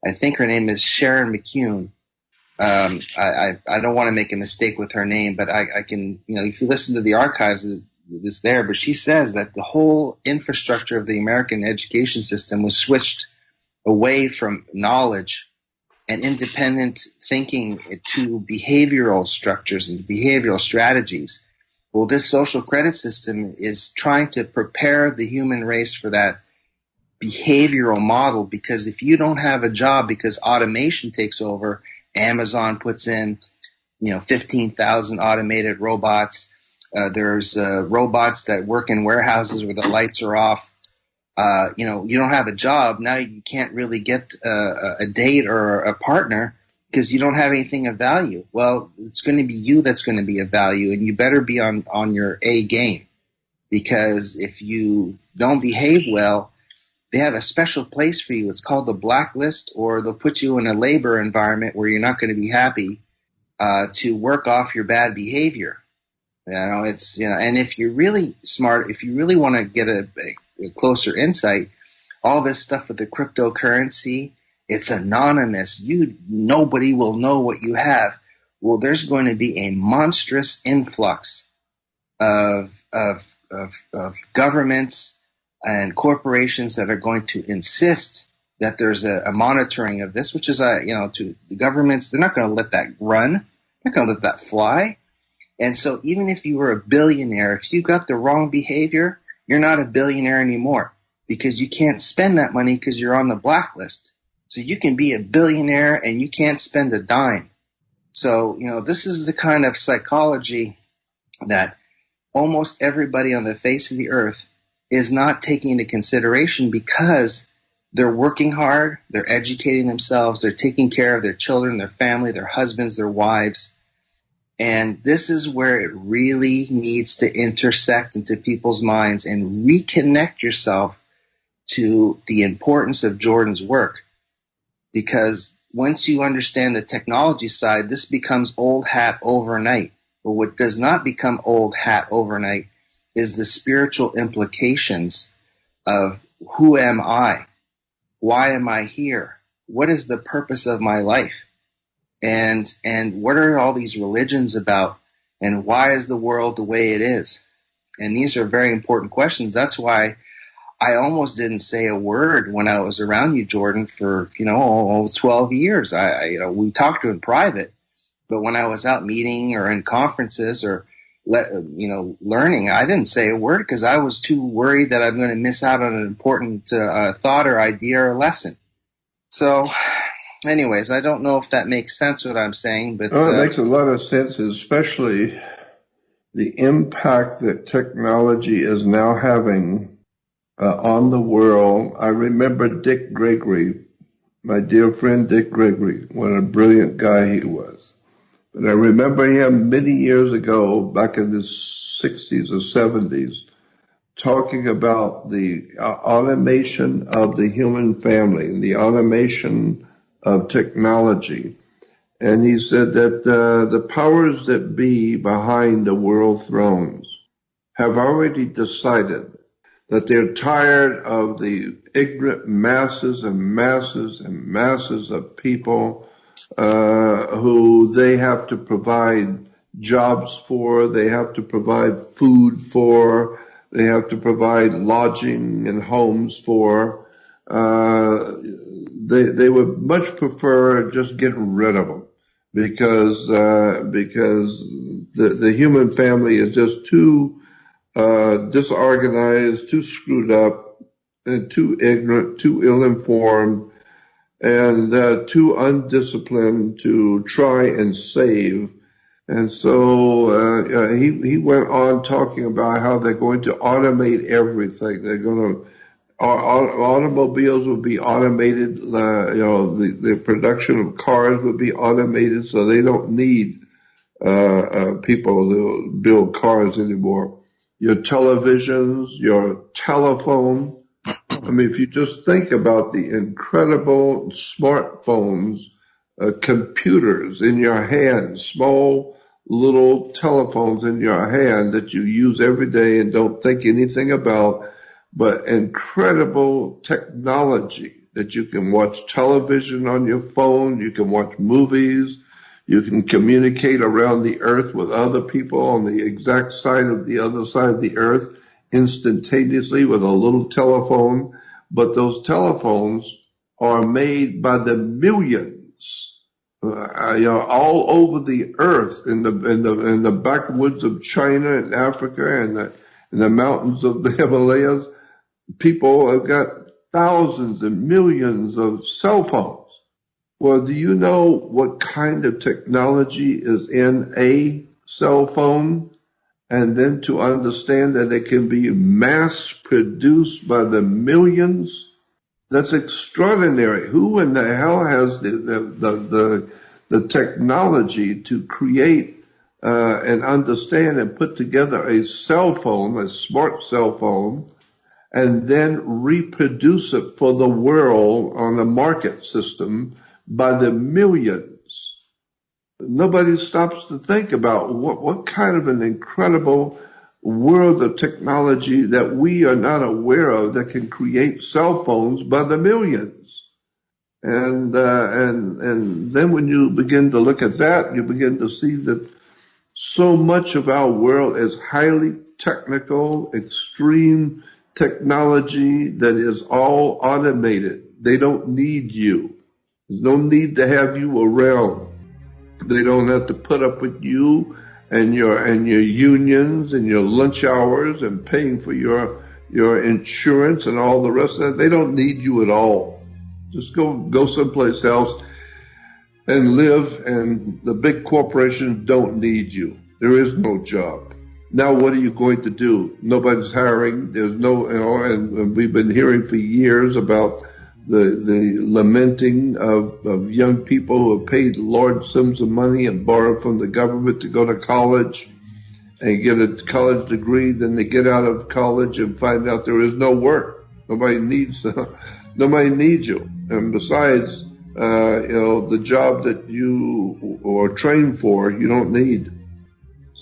S3: I think her name is Sharon McCune. I don't want to make a mistake with her name, but I can, if you listen to the archives, it's there. But she says that the whole infrastructure of the American education system was switched away from knowledge and independent thinking to behavioral structures and behavioral strategies. Well, this social credit system is trying to prepare the human race for that behavioral model, because if you don't have a job because automation takes over, Amazon puts in 15,000 automated robots. There's robots that work in warehouses where the lights are off. You don't have a job. Now you can't really get a date or a partner because you don't have anything of value. Well, it's going to be you that's going to be of value, and you better be on your A game, because if you don't behave well, they have a special place for you. It's called the blacklist, or they'll put you in a labor environment where you're not going to be happy to work off your bad behavior. And if you're really smart, if you really want to get a closer insight, all this stuff with the cryptocurrency, it's anonymous. Nobody will know what you have. Well, there's going to be a monstrous influx of governments and corporations that are going to insist that there's a monitoring of this, which is, to the governments, they're not going to let that run. They're not going to let that fly. And so even if you were a billionaire, if you got the wrong behavior, you're not a billionaire anymore, because you can't spend that money because you're on the blacklist. So you can be a billionaire and you can't spend a dime. So, this is the kind of psychology that almost everybody on the face of the earth is not taking into consideration, because they're working hard, they're educating themselves, they're taking care of their children, their family, their husbands, their wives. And this is where it really needs to intersect into people's minds and reconnect yourself to the importance of Jordan's work. Because once you understand the technology side, this becomes old hat overnight. But what does not become old hat overnight is the spiritual implications of who am I? Why am I here? What is the purpose of my life? And what are all these religions about? And why is the world the way it is? And these are very important questions. That's why I almost didn't say a word when I was around you, Jordan, for 12 years. We talked in private, but when I was out meeting or in conferences or learning, I didn't say a word because I was too worried that I'm going to miss out on an important thought or idea or lesson. So, anyways, I don't know if that makes sense what I'm saying, but
S2: it makes a lot of sense, especially the impact that technology is now having on the world. I remember Dick Gregory, my dear friend Dick Gregory, what a brilliant guy he was. But I remember him many years ago, back in the 60s or 70s, talking about the automation of the human family and the automation of technology. And he said that the powers that be behind the world thrones have already decided that they're tired of the ignorant masses and masses and masses of people who they have to provide jobs for, they have to provide food for, they have to provide lodging and homes for. They would much prefer just getting rid of them because the human family is just too disorganized, too screwed up, and too ignorant, too ill-informed, and too undisciplined to try and save. And so he went on talking about how they're going to automate everything. They're going to automobiles will be automated. The production of cars will be automated, so they don't need people to build cars anymore. Your televisions, your telephone. I mean, if you just think about the incredible smartphones, computers in your hand, small little telephones in your hand that you use every day and don't think anything about, but incredible technology that you can watch television on your phone, you can watch movies, you can communicate around the earth with other people on the exact side of the other side of the earth instantaneously with a little telephone. But those telephones are made by the millions. All over the earth, in the backwoods of China and Africa and the mountains of the Himalayas, people have got thousands and millions of cell phones. Well, do you know what kind of technology is in a cell phone? And then to understand that it can be mass produced by the millions? That's extraordinary. Who in the hell has the technology to create and understand and put together a cell phone, a smart cell phone, and then reproduce it for the world on a market system by the millions? Nobody stops to think about what kind of an incredible world of technology that we are not aware of that can create cell phones by the millions. And then when you begin to look at that, you begin to see that so much of our world is highly technical, extreme technology that is all automated. They don't need you. There's no need to have you around. They don't have to put up with you and your unions and your lunch hours and paying for your insurance and all the rest of that. They don't need you at all. Just go someplace else and live, and the big corporations don't need you. There is no job. Now what are you going to do? Nobody's hiring. There's no, and we've been hearing for years about the lamenting of young people who have paid large sums of money and borrowed from the government to go to college and get a college degree. Then they get out of college and find out there is no work. Nobody needs you. And besides, the job that you are trained for, you don't need.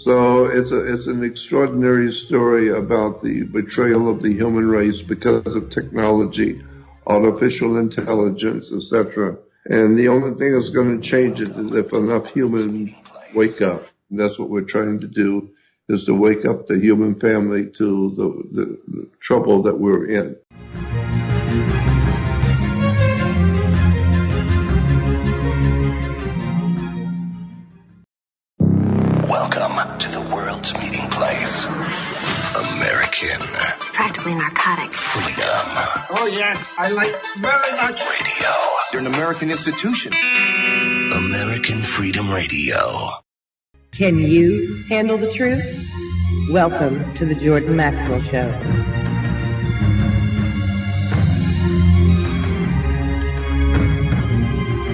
S2: So it's an extraordinary story about the betrayal of the human race because of technology, artificial intelligence, etc. And the only thing that's going to change it is if enough humans wake up. And that's what we're trying to do, is to wake up the human family to the trouble that we're in.
S4: Welcome to the world's meeting place. American.
S5: It's practically narcotic.
S4: Freedom.
S6: Oh, yes, I like very much.
S4: Radio.
S6: You're an American institution.
S4: American Freedom Radio.
S1: Can you handle the truth? Welcome to the Jordan Maxwell Show.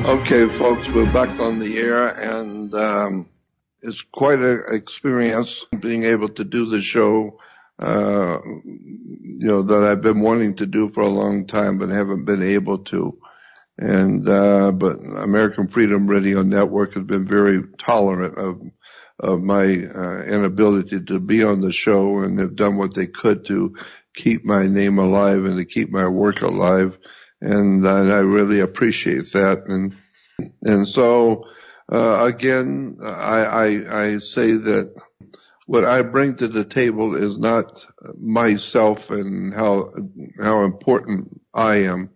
S2: Okay, folks, we're back on the air, and it's quite an experience being able to do the show, that I've been wanting to do for a long time, but haven't been able to. And but American Freedom Radio Network has been very tolerant of my inability to be on the show, and have done what they could to keep my name alive and to keep my work alive. And I really appreciate that. And so. Again, I say that what I bring to the table is not myself and how important I am,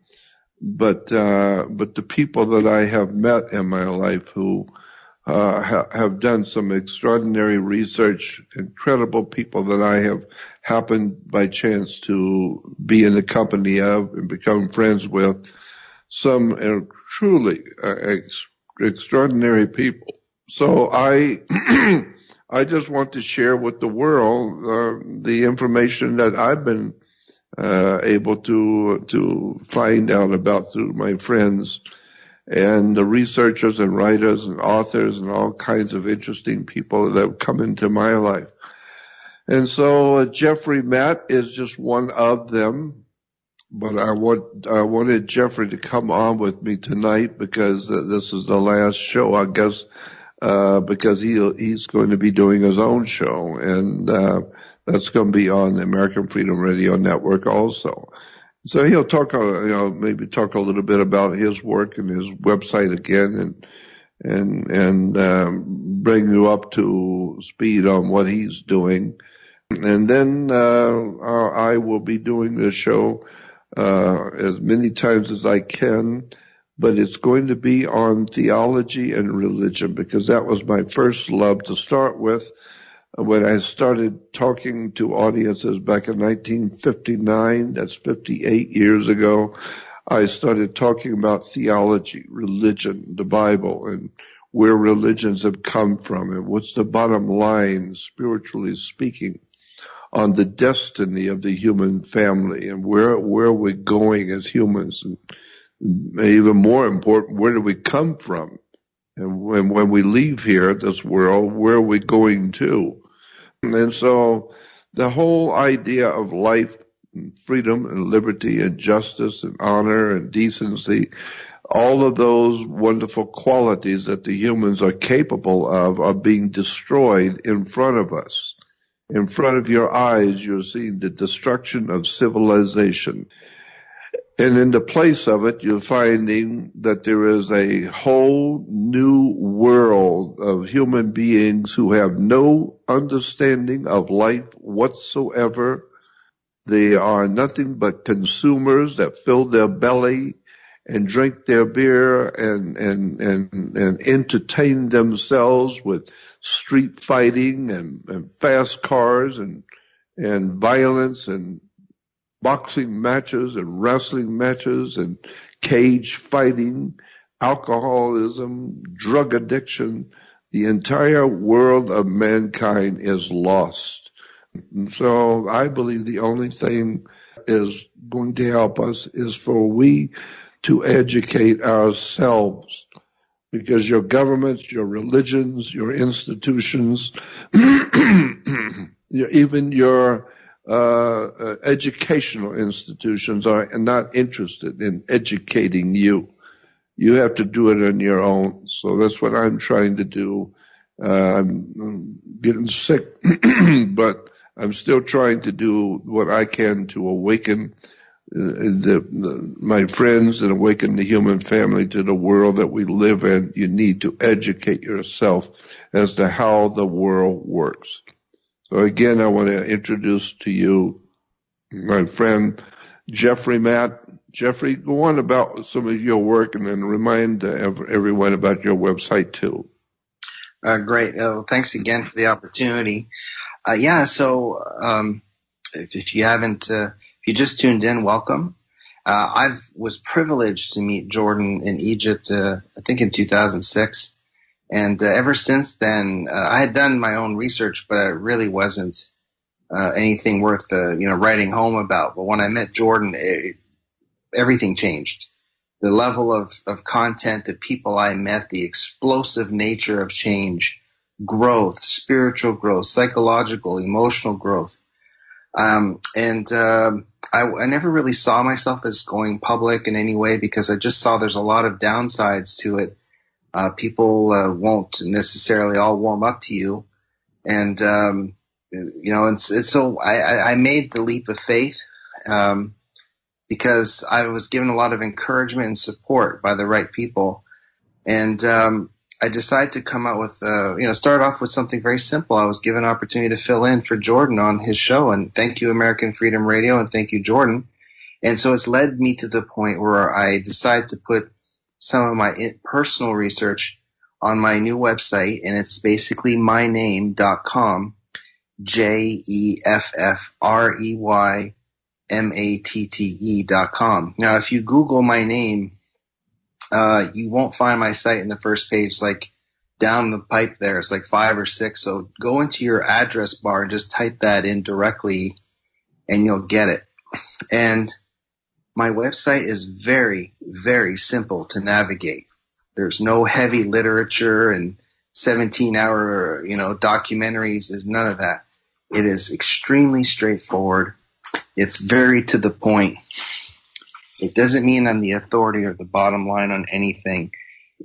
S2: but the people that I have met in my life who have done some extraordinary research, incredible people that I have happened by chance to be in the company of and become friends with, some truly extraordinary people. So I just want to share with the world the information that I've been able to find out about through my friends and the researchers and writers and authors and all kinds of interesting people that have come into my life. And so Jeffrey Matt is just one of them. But I wanted Jeffrey to come on with me tonight because this is the last show, I guess, because he's going to be doing his own show, and that's going to be on the American Freedom Radio Network also. So he'll talk, maybe talk a little bit about his work and his website again, and bring you up to speed on what he's doing. And then I will be doing the show as many times as I can, but it's going to be on theology and religion because that was my first love to start with. When I started talking to audiences back in 1959, that's 58 years ago, I started talking about theology, religion, the Bible, and where religions have come from, and what's the bottom line, spiritually speaking, on the destiny of the human family, and where we're going as humans, and even more important, where do we come from? And when we leave here, this world, where are we going to? And so the whole idea of life, and freedom and liberty and justice and honor and decency, all of those wonderful qualities that the humans are capable of are being destroyed in front of us. In front of your eyes, you're seeing the destruction of civilization. And in the place of it, you're finding that there is a whole new world of human beings who have no understanding of life whatsoever. They are nothing but consumers that fill their belly and drink their beer and entertain themselves with street fighting and fast cars and violence and boxing matches and wrestling matches and cage fighting, alcoholism, drug addiction. The entire world of mankind is lost. And so I believe the only thing is going to help us is for we to educate ourselves, because your governments, your religions, your institutions, even your educational institutions are not interested in educating you. You have to do it on your own. So that's what I'm trying to do. I'm getting sick, but I'm still trying to do what I can to awaken my friends and awaken the human family to the world that we live in. You need to educate yourself as to how the world works. So again, I want to introduce to you my friend Jeffrey Matt. Jeffrey, go on about some of your work and then remind everyone about your website too.
S3: Great. Thanks again for the opportunity. If you haven't, if you just tuned in, welcome. I was privileged to meet Jordan in Egypt, I think in 2006. And ever since then, I had done my own research, but it really wasn't anything worth writing home about. But when I met Jordan, everything changed. The level of content, the people I met, the explosive nature of change, growth, spiritual growth, psychological, emotional growth. I never really saw myself as going public in any way because I just saw there's a lot of downsides to it. People won't necessarily all warm up to you. And, so I made the leap of faith because I was given a lot of encouragement and support by the right people. And I decided to come out with, start off with something very simple. I was given an opportunity to fill in for Jordan on his show. And thank you, American Freedom Radio, and thank you, Jordan. And so it's led me to the point where I decided to put some of my personal research on my new website, and it's basically myname.com, JEFFREYMATTE.com. Now, if you Google my name, you won't find my site in the first page, like down the pipe there. It's like 5 or 6. So go into your address bar and just type that in directly, and you'll get it. And my website is very, very simple to navigate. There's no heavy literature and 17-hour, documentaries. There's none of that. It is extremely straightforward. It's very to the point. It doesn't mean I'm the authority or the bottom line on anything.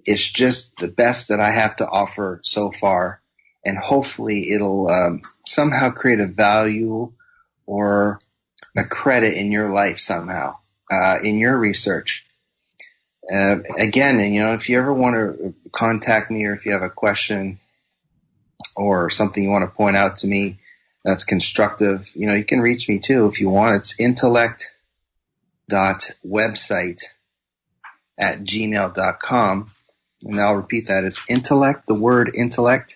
S3: It's just the best that I have to offer so far. And hopefully it'll somehow create a value or a credit in your life somehow. In your research. Again, if you ever want to contact me or if you have a question or something you want to point out to me that's constructive, you can reach me too if you want. It's intellect.website@gmail.com. And I'll repeat that. It's intellect, the word intellect,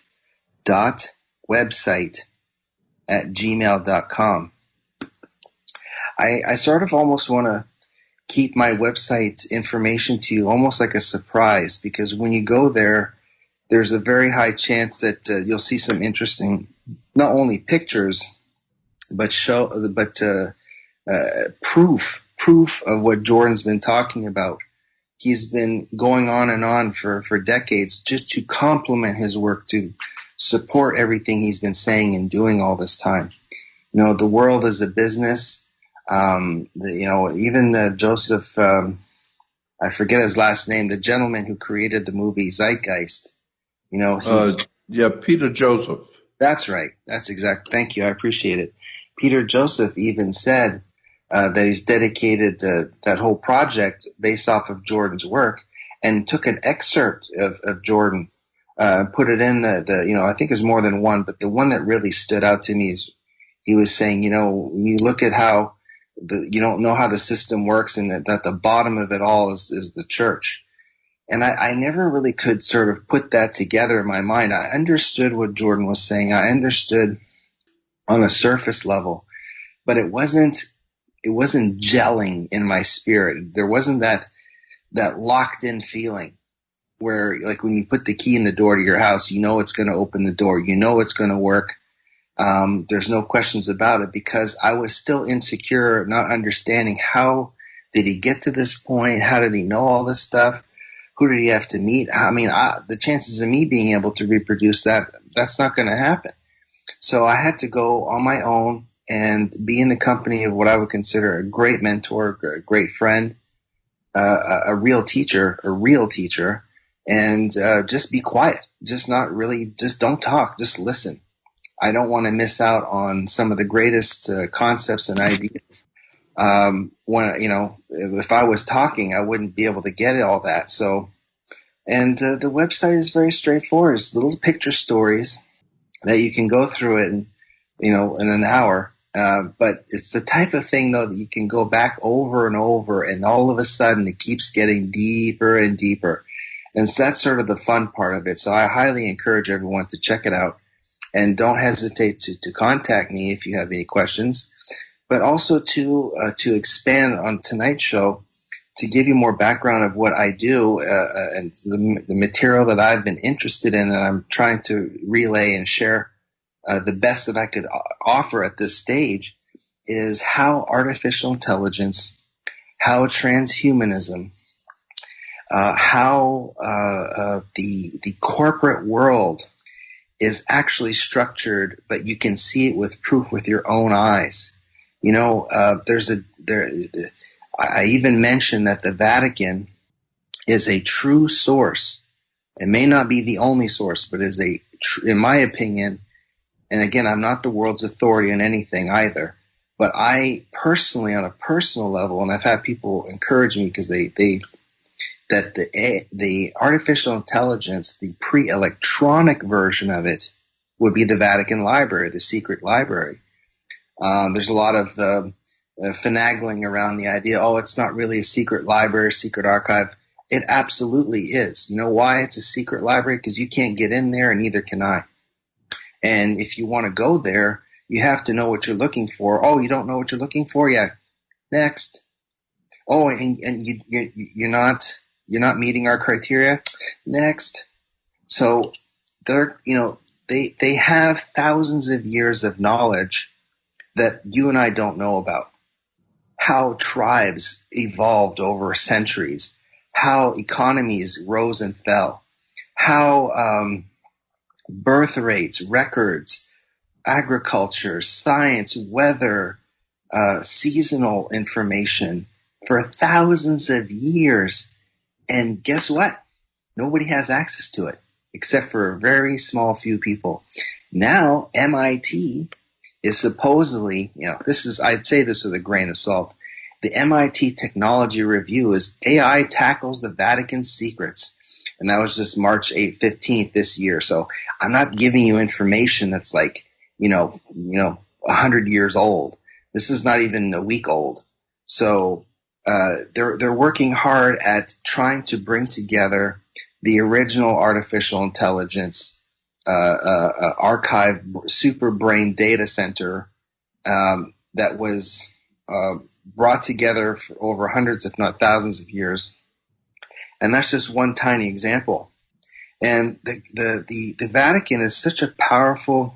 S3: dot website@gmail.com. I sort of almost want to keep my website information to you almost like a surprise, because when you go there, there's a very high chance that you'll see some interesting, not only pictures, but proof of what Jordan's been talking about. He's been going on and on for decades just to complement his work, to support everything he's been saying and doing all this time. You know, the world is a business. Even Joseph, I forget his last name, the gentleman who created the movie Zeitgeist.
S2: Peter Joseph.
S3: That's right. That's exact. Thank you. I appreciate it. Peter Joseph even said that he's dedicated that whole project based off of Jordan's work, and took an excerpt of Jordan, put it in I think there's more than one, but the one that really stood out to me is he was saying, when you look at how you don't know how the system works, and that the bottom of it all is the church. And I never really could sort of put that together in my mind. I understood what Jordan was saying. I understood on a surface level, but it wasn't gelling in my spirit. There wasn't that locked in feeling where, like, when you put the key in the door to your house, you know it's going to open the door. You know it's going to work. There's no questions about it, because I was still insecure, not understanding how did he get to this point? How did he know all this stuff? Who did he have to meet? I mean, the chances of me being able to reproduce that's not going to happen. So I had to go on my own and be in the company of what I would consider a great mentor, a great friend, a real teacher, and just be quiet. Just don't talk, just listen. I don't want to miss out on some of the greatest concepts and ideas. If I was talking, I wouldn't be able to get all that. So, and the website is very straightforward. It's little picture stories that you can go through it in an hour. But it's the type of thing, though, that you can go back over and over, and all of a sudden it keeps getting deeper and deeper. And so that's sort of the fun part of it. So I highly encourage everyone to check it out. And don't hesitate to contact me if you have any questions, but also to expand on tonight's show, to give you more background of what I do and the material that I've been interested in, and I'm trying to relay and share the best that I could offer at this stage, is how artificial intelligence, how transhumanism, how the corporate world is actually structured, but you can see it with proof with your own eyes. I even mentioned that the Vatican is a true source. It may not be the only source, but is in my opinion, and again, I'm not the world's authority on anything either, but I personally, on a personal level, and I've had people encourage me because that the artificial intelligence, the pre-electronic version of it, would be the Vatican Library, the secret library. There's a lot of finagling around the idea, it's not really a secret library, secret archive. It absolutely is. You know why it's a secret library? Because you can't get in there, and neither can I. And if you want to go there, you have to know what you're looking for. Oh, you don't know what you're looking for? Yeah. Next. Oh, and you're not meeting our criteria. Next. So they have thousands of years of knowledge that you and I don't know about. How tribes evolved over centuries, how economies rose and fell, how birth rates, records, agriculture, science, weather, seasonal information for thousands of years. And guess what? Nobody has access to it except for a very small few people. Now, MIT is supposedly, I'd say this with a grain of salt. The MIT Technology Review is AI tackles the Vatican's secrets. And that was just March 15th this year. So I'm not giving you information that's like, 100 years old. This is not even a week old. So they're working hard at trying to bring together the original artificial intelligence archive super brain data center that was brought together for over hundreds, if not thousands of years. And that's just one tiny example. And the Vatican is such a powerful,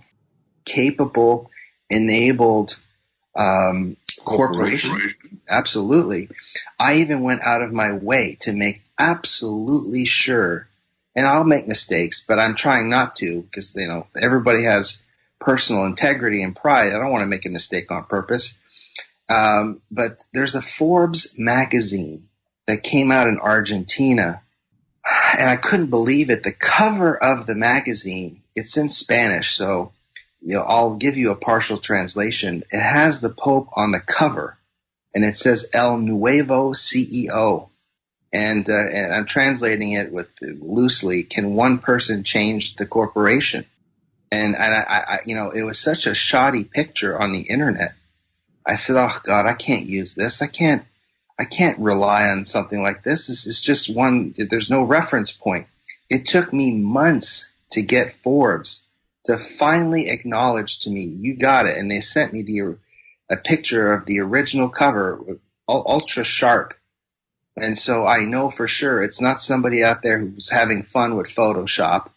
S3: capable, enabled corporation. Absolutely. I even went out of my way to make absolutely sure, and I'll make mistakes, but I'm trying not to, because everybody has personal integrity and pride. I don't want to make a mistake on purpose. But there's a Forbes magazine that came out in Argentina, and I couldn't believe it. The cover of the magazine, it's in Spanish, so I'll give you a partial translation. It has the Pope on the cover, and it says El Nuevo CEO. And I'm translating it loosely. Can one person change the corporation? And I it was such a shoddy picture on the internet. I said, oh God, I can't use this. I can't rely on something like this. This is just one. There's no reference point. It took me months to get Forbes to finally acknowledge to me, you got it. And they sent me a picture of the original cover, ultra sharp. And so I know for sure it's not somebody out there who's having fun with Photoshop,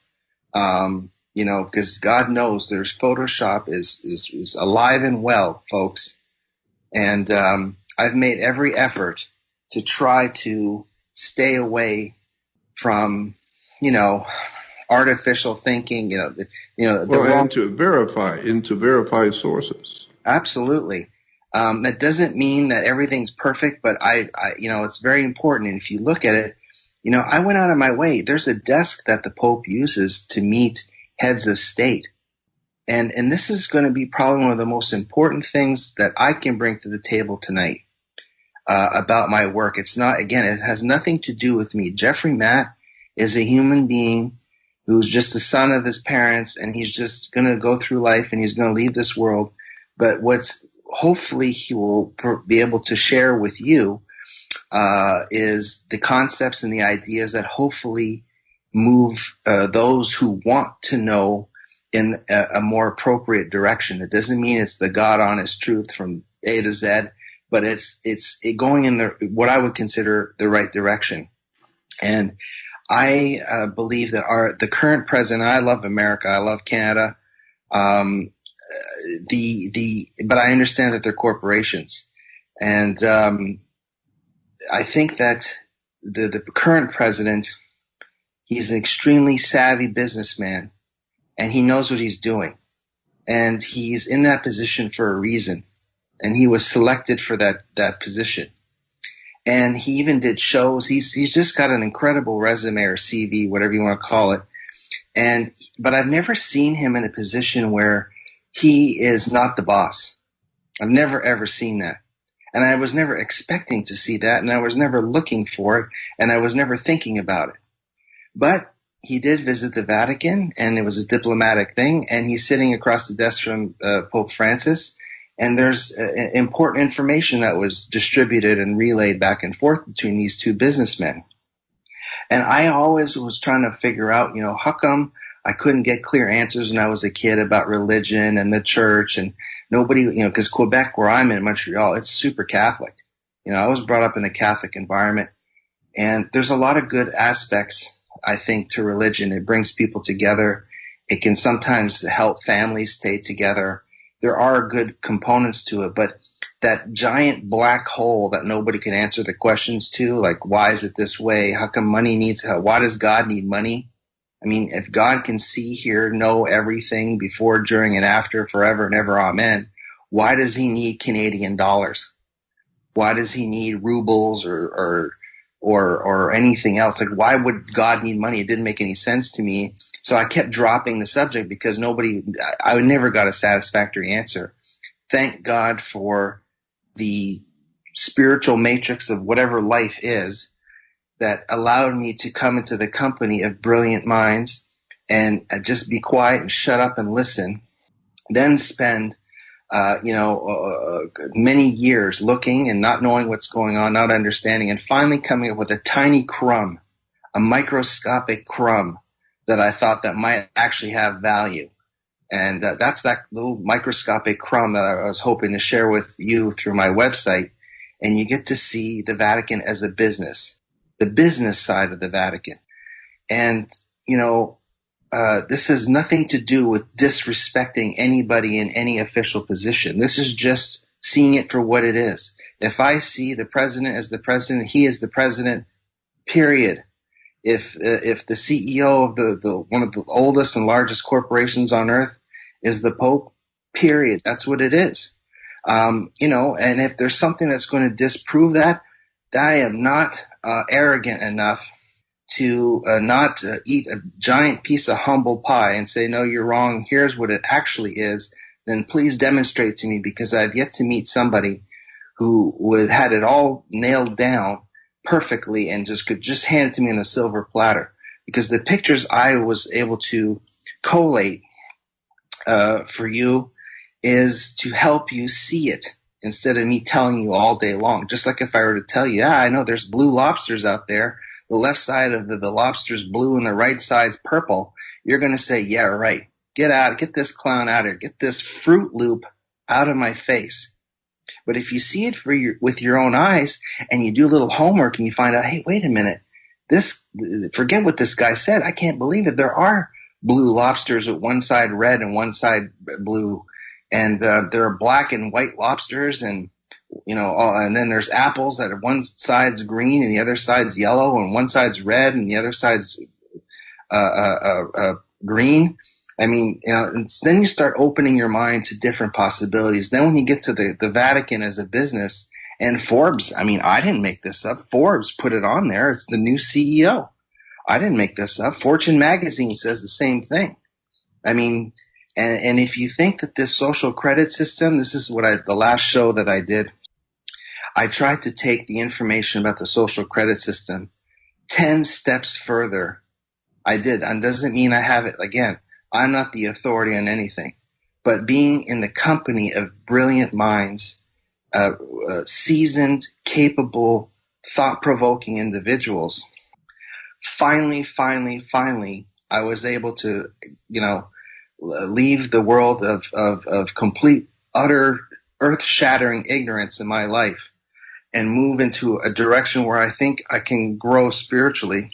S3: because God knows there's Photoshop is alive and well, folks. And I've made every effort to try to stay away from, artificial thinking,
S2: into verify sources.
S3: Absolutely. That doesn't mean that everything's perfect, but I it's very important. And if you look at it, I went out of my way. There's a desk that the Pope uses to meet heads of state. And this is going to be probably one of the most important things that I can bring to the table tonight about my work. It's not, again, it has nothing to do with me. Jeffrey Matt is a human being who's just the son of his parents, and he's just going to go through life and he's going to leave this world. But hopefully he will be able to share with you is the concepts and the ideas that hopefully move those who want to know in a more appropriate direction. It doesn't mean it's the God honest truth from A to Z, but it's going in what I would consider the right direction. And I believe that the current president, I love America, I love Canada, but I understand that they're corporations. And I think that the current president, he's an extremely savvy businessman, and he knows what he's doing. And he's in that position for a reason. And he was selected for that position. And he even did shows. He's just got an incredible resume or CV, whatever you want to call it. But I've never seen him in a position where he is not the boss. I've never, ever seen that. And I was never expecting to see that, and I was never looking for it, and I was never thinking about it. But he did visit the Vatican, and it was a diplomatic thing, and he's sitting across the desk from Pope Francis, and there's important information that was distributed and relayed back and forth between these two businessmen. And I always was trying to figure out, how come I couldn't get clear answers when I was a kid about religion and the church, and nobody, because Quebec, where I'm in, Montreal, it's super Catholic. I was brought up in a Catholic environment, and there's a lot of good aspects, I think, to religion. It brings people together. It can sometimes help families stay together. There are good components to it, but that giant black hole that nobody can answer the questions to, like, why is it this way? How come money needs help? Why does God need money? I mean, if God can see, hear, know everything before, during, and after, forever and ever, amen, why does he need Canadian dollars? Why does he need rubles or anything else? Like, why would God need money? It didn't make any sense to me. So I kept dropping the subject because I never got a satisfactory answer. Thank God for the spiritual matrix of whatever life is that allowed me to come into the company of brilliant minds and just be quiet and shut up and listen, then spend many years looking and not knowing what's going on, not understanding, and finally coming up with a tiny crumb, a microscopic crumb that I thought that might actually have value. And that's that little microscopic crumb that I was hoping to share with you through my website. And you get to see the Vatican as a business, the business side of the Vatican. And, this has nothing to do with disrespecting anybody in any official position. This is just seeing it for what it is. If I see the president as the president, he is the president, period. If the CEO of the one of the oldest and largest corporations on earth is the Pope, period. That's what it is. And if there's something that's going to disprove that, I am not arrogant enough to not eat a giant piece of humble pie and say, no, you're wrong, here's what it actually is, then please demonstrate to me, because I've yet to meet somebody who had it all nailed down perfectly and could just hand it to me on a silver platter. Because the pictures I was able to collate for you is to help you see it instead of me telling you all day long. Just like if I were to tell you, I know there's blue lobsters out there, the left side of the lobster's blue and the right side's purple, you're going to say, yeah, right. Get this clown out of here. Get this Fruit Loop out of my face. But if you see it with your own eyes and you do a little homework and you find out, hey, wait a minute, forget what this guy said. I can't believe it. There are blue lobsters with one side red and one side blue. And there are black and white lobsters, and and then there's apples that are one side's green and the other side's yellow, and one side's red and the other side's green. I mean, and then you start opening your mind to different possibilities. Then when you get to the Vatican as a business, and Forbes, I mean, I didn't make this up. Forbes put it on there. It's the new CEO. I didn't make this up. Fortune magazine says the same thing. I mean, and if you think that this social credit system, this is what the last show that I did, I tried to take the information about the social credit system 10 steps further. I did. And doesn't mean I have it. Again, I'm not the authority on anything. But being in the company of brilliant minds, seasoned, capable, thought-provoking individuals, finally, I was able to, leave the world of complete, utter, earth-shattering ignorance in my life and move into a direction where I think I can grow spiritually.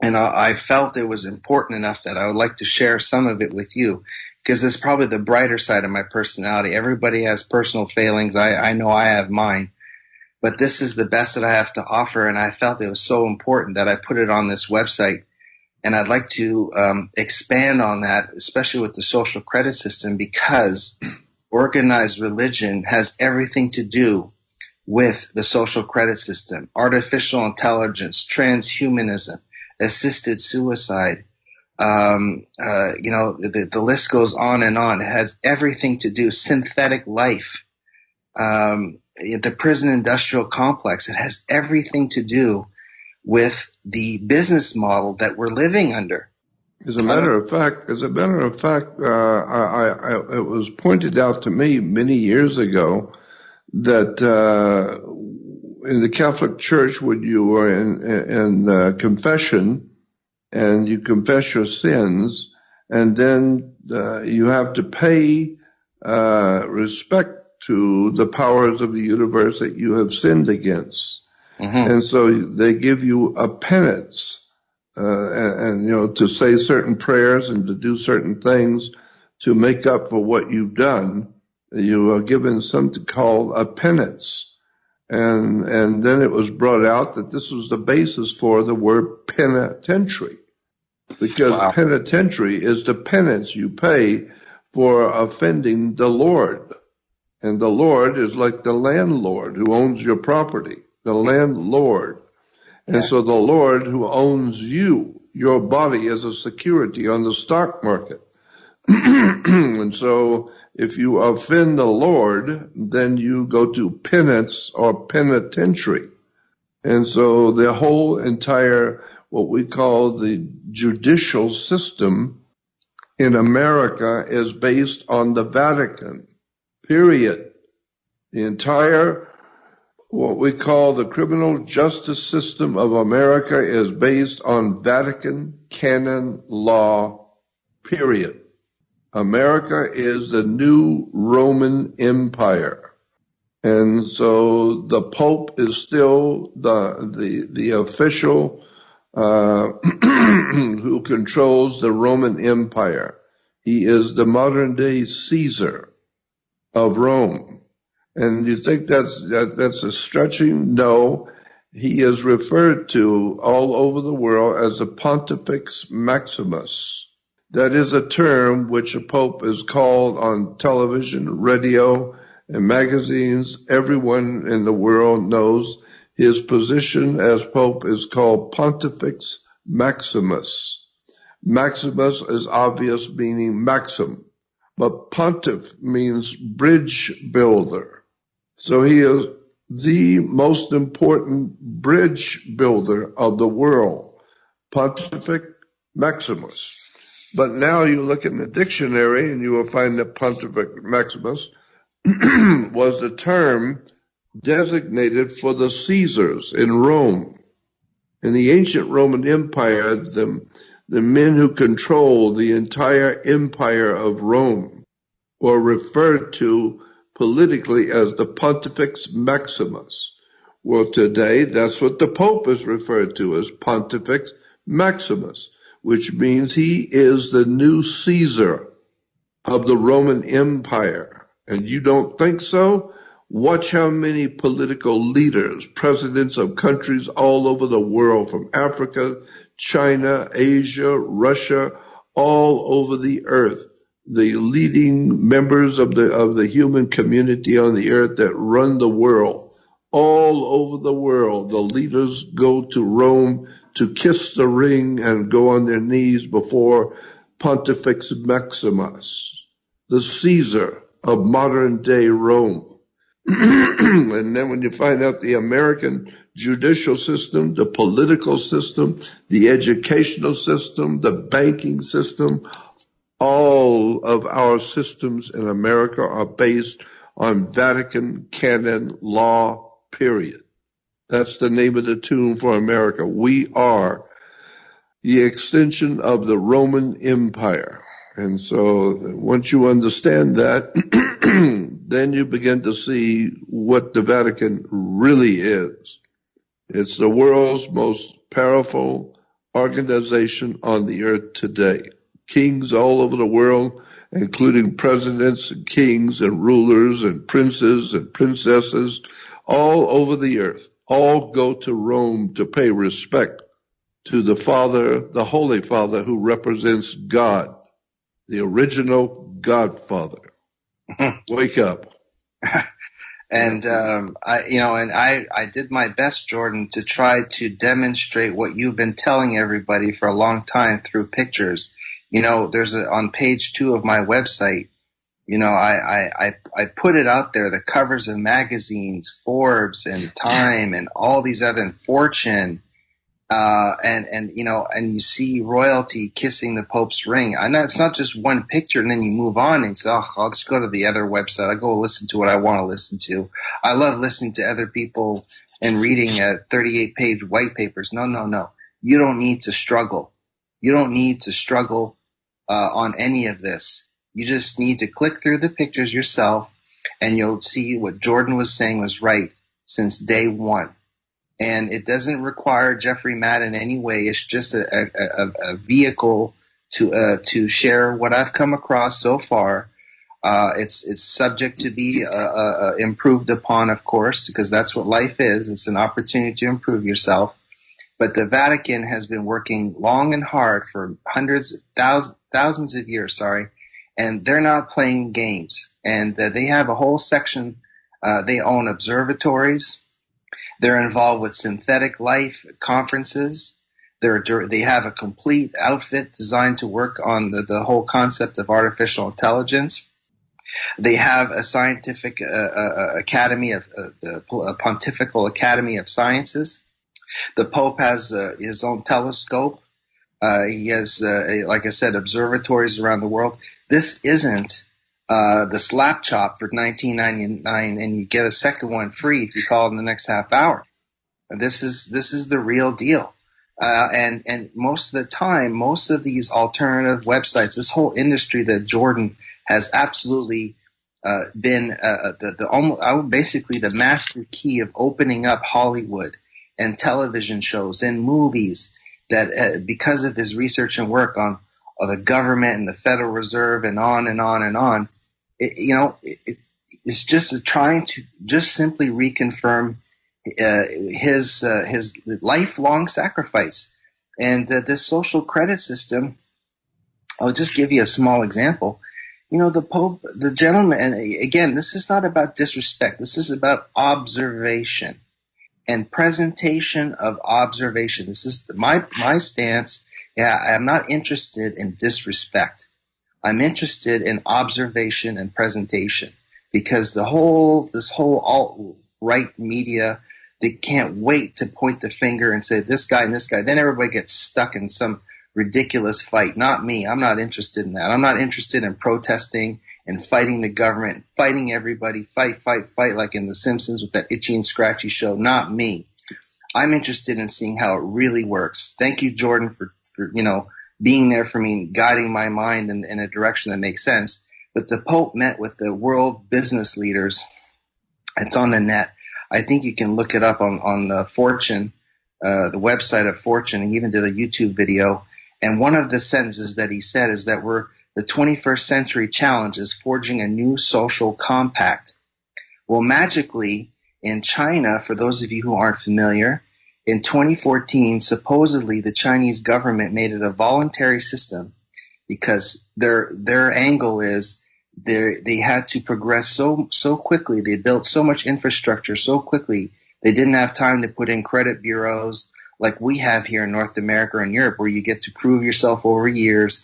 S3: And I felt it was important enough that I would like to share some of it with you, because it's probably the brighter side of my personality. Everybody has personal failings. I know I have mine. But this is the best that I have to offer, and I felt it was so important that I put it on this website. And I'd like to expand on that, especially with the social credit system, because organized religion has everything to do with the social credit system. Artificial intelligence, transhumanism, assisted suicide, the list goes on and on. It has everything to do, synthetic life, the prison industrial complex. It has everything to do with the business model that we're living under.
S2: As a matter of fact, it was pointed out to me many years ago that in the Catholic Church, when you were in confession and you confess your sins, and then you have to pay respect to the powers of the universe that you have sinned against. Mm-hmm. And so they give you a penance, to say certain prayers and to do certain things to make up for what you've done. You are given something called a penance. And then it was brought out that this was the basis for the word penitentiary. Because wow. Penitentiary is the penance you pay for offending the Lord. And the Lord is like the landlord who owns your property. The landlord. And so the Lord who owns you, your body as a security on the stock market. And so if you offend the Lord, then you go to penance or penitentiary. And so the whole entire, what we call the judicial system in America is based on the Vatican. period. The entire, what we call the criminal justice system of America, is based on Vatican canon law, period. America is the new Roman Empire. And so the Pope is still the official who controls the Roman Empire. He is the modern day Caesar of Rome. And you think that's a stretching? No. He is referred to all over the world as the Pontifex Maximus. That is a term which a pope is called on television, radio, and magazines. Everyone in the world knows his position as pope is called Pontifex Maximus. Maximus is obvious, meaning maxim, but pontiff means bridge builder. So he is the most important bridge builder of the world, Pontifex Maximus. But now you look in the dictionary and you will find that Pontifex Maximus was the term designated for the Caesars in Rome. In the ancient Roman Empire, the men who controlled the entire empire of Rome were referred to politically as the Pontifex Maximus. Well, today, that's what the Pope is referred to as Pontifex Maximus, which means he is the new Caesar of the Roman Empire. And you don't think so? Watch how many political leaders, presidents of countries all over the world, from Africa, China, Asia, Russia, all over the earth, the leading members of the human community on the earth that run the world, all over the world, the leaders go to Rome to kiss the ring and go on their knees before Pontifex Maximus, the Caesar of modern day Rome. And then when you find out the American judicial system, the political system, the educational system, the banking system, all of our systems in America are based on Vatican canon law, period. That's the name of the tune for America. We are the extension of the Roman Empire. And so once you understand that, then you begin to see what the Vatican really is. It's the world's most powerful organization on the earth today. Kings all over the world, including presidents and kings and rulers and princes and princesses all over the earth, all go to Rome to pay respect to the Father, the Holy Father, who represents God, the original Godfather. Wake up.
S3: And I did my best, Jordan, to try to demonstrate what you've been telling everybody for a long time through pictures. You know, there's on page 2 of my website, you know, I put it out there, the covers of magazines, Forbes and Time and all these other, and Fortune, and you see royalty kissing the Pope's ring. I know it's not just one picture and then you move on and say, oh, I'll just go to the other website. I'll go listen to what I want to listen to. I love listening to other people and reading 38-page white papers. No. You don't need to struggle. You don't need to struggle on any of this. You just need to click through the pictures yourself and you'll see what Jordan was saying was right since day one. And it doesn't require Jeffrey Matt in any way. It's just a vehicle to share what I've come across so far. It's subject to be improved upon, of course, because that's what life is. It's an opportunity to improve yourself. But the Vatican has been working long and hard for thousands of years, and they're not playing games. And they have a whole section. They own observatories. They're involved with synthetic life conferences. They have a complete outfit designed to work on the whole concept of artificial intelligence. They have a scientific academy of a Pontifical Academy of Sciences. The Pope has his own telescope. He has, like I said, observatories around the world. This isn't the slap chop for $19.99, and you get a second one free if you call in the next half hour. This is the real deal. And most of the time, most of these alternative websites, this whole industry that Jordan has absolutely been basically the master key of opening up Hollywood and television shows and movies, that because of his research and work on the government and the Federal Reserve and on and on and on, it's just trying to just simply reconfirm his lifelong sacrifice. And this social credit system, I'll just give you a small example. The Pope, the gentleman, and again, this is not about disrespect. This is about observation and presentation of observation. This is my stance. Yeah, I'm not interested in disrespect. I'm interested in observation and presentation, because this whole alt-right media, they can't wait to point the finger and say this guy and this guy. Then everybody gets stuck in some ridiculous fight. Not me. I'm not interested in that. I'm not interested in protesting and fighting the government, fighting everybody, fight like in The Simpsons with that itchy and scratchy show. Not me. I'm interested in seeing how it really works. Thank you, Jordan, for being there for me, guiding my mind in a direction that makes sense. But the Pope met with the world business leaders. It's on the net. I think you can look it up on Fortune, the website of Fortune, and even did a YouTube video. And one of the sentences that he said is that the 21st century challenge is forging a new social compact. Well, magically, in China, for those of you who aren't familiar, in 2014, supposedly the Chinese government made it a voluntary system because their angle is they had to progress so quickly. They built so much infrastructure so quickly. They didn't have time to put in credit bureaus like we have here in North America and Europe, where you get to prove yourself over years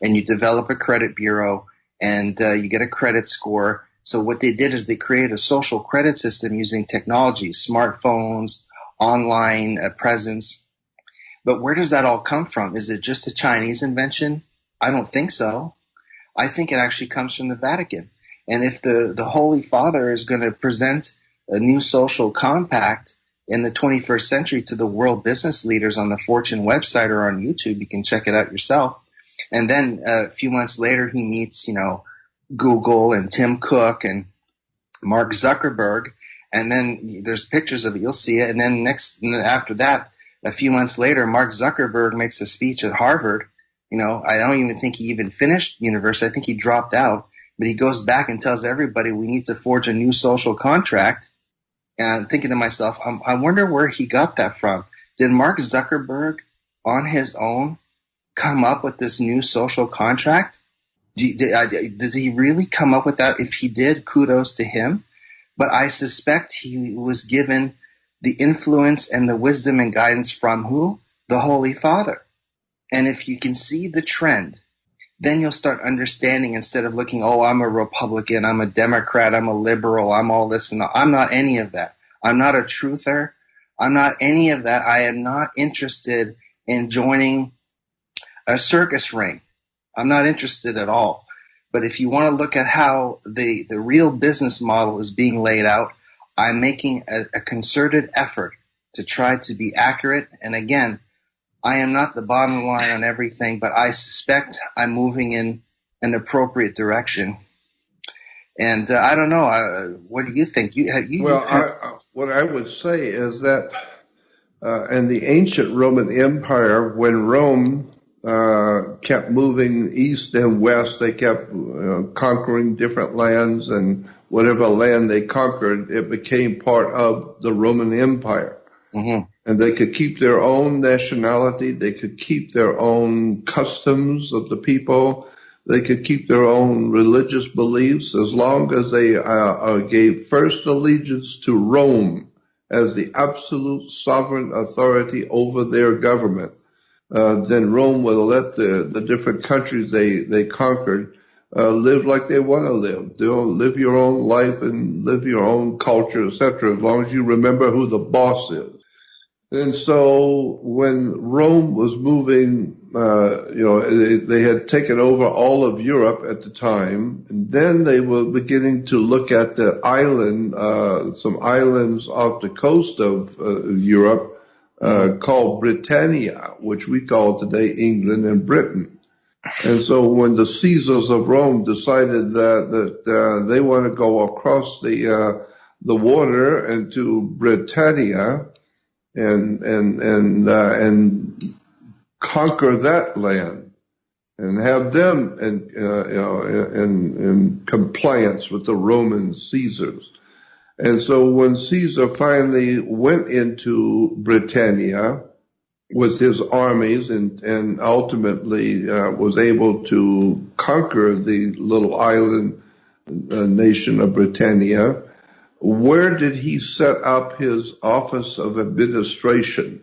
S3: and you develop a credit bureau and you get a credit score. So what they did is they created a social credit system using technology, smartphones, online presence. But where does that all come from? Is it just a Chinese invention? I don't think so. I think it actually comes from the Vatican. And if the Holy Father is going to present a new social compact in the 21st century to the world business leaders on the Fortune website or on YouTube, you can check it out yourself. And then a few months later, he meets, Google and Tim Cook and Mark Zuckerberg. And then there's pictures of it. You'll see it. And then after that, a few months later, Mark Zuckerberg makes a speech at Harvard. I don't even think he even finished university. I think he dropped out. But he goes back and tells everybody we need to forge a new social contract. And I'm thinking to myself, I wonder where he got that from. Did Mark Zuckerberg on his own come up with this new social contract? Did he really come up with that? If he did, kudos to him. But I suspect he was given the influence and the wisdom and guidance from who? The Holy Father. And if you can see the trend, then you'll start understanding, instead of looking, oh, I'm a Republican, I'm a Democrat, I'm a liberal, I'm all this and that. I'm not any of that. I'm not a truther. I'm not any of that. I am not interested in joining a circus ring. I'm not interested at all. But if you want to look at how the real business model is being laid out, I'm making a concerted effort to try to be accurate. And again, I am not the bottom line on everything, but I suspect I'm moving in an appropriate direction. And I don't know. What do you think?
S2: What I would say is that in the ancient Roman Empire, when Rome kept moving east and west, they kept conquering different lands, and whatever land they conquered, it became part of the Roman Empire. Mm-hmm. And they could keep their own nationality, they could keep their own customs of the people, they could keep their own religious beliefs, as long as they gave first allegiance to Rome as the absolute sovereign authority over their government. Then Rome will let the different countries they conquered live like they want to live. They'll live your own life and live your own culture, etc., as long as you remember who the boss is. And so when Rome was moving they had taken over all of Europe at the time, and then they were beginning to look at the island, some islands off the coast of Europe called Britannia, which we call today England and Britain. And so when the Caesars of Rome decided that they want to go across the water into Britannia and conquer that land and have them in compliance with the Roman Caesars. And so when Caesar finally went into Britannia with his armies and ultimately was able to conquer the little island nation of Britannia, where did he set up his office of administration?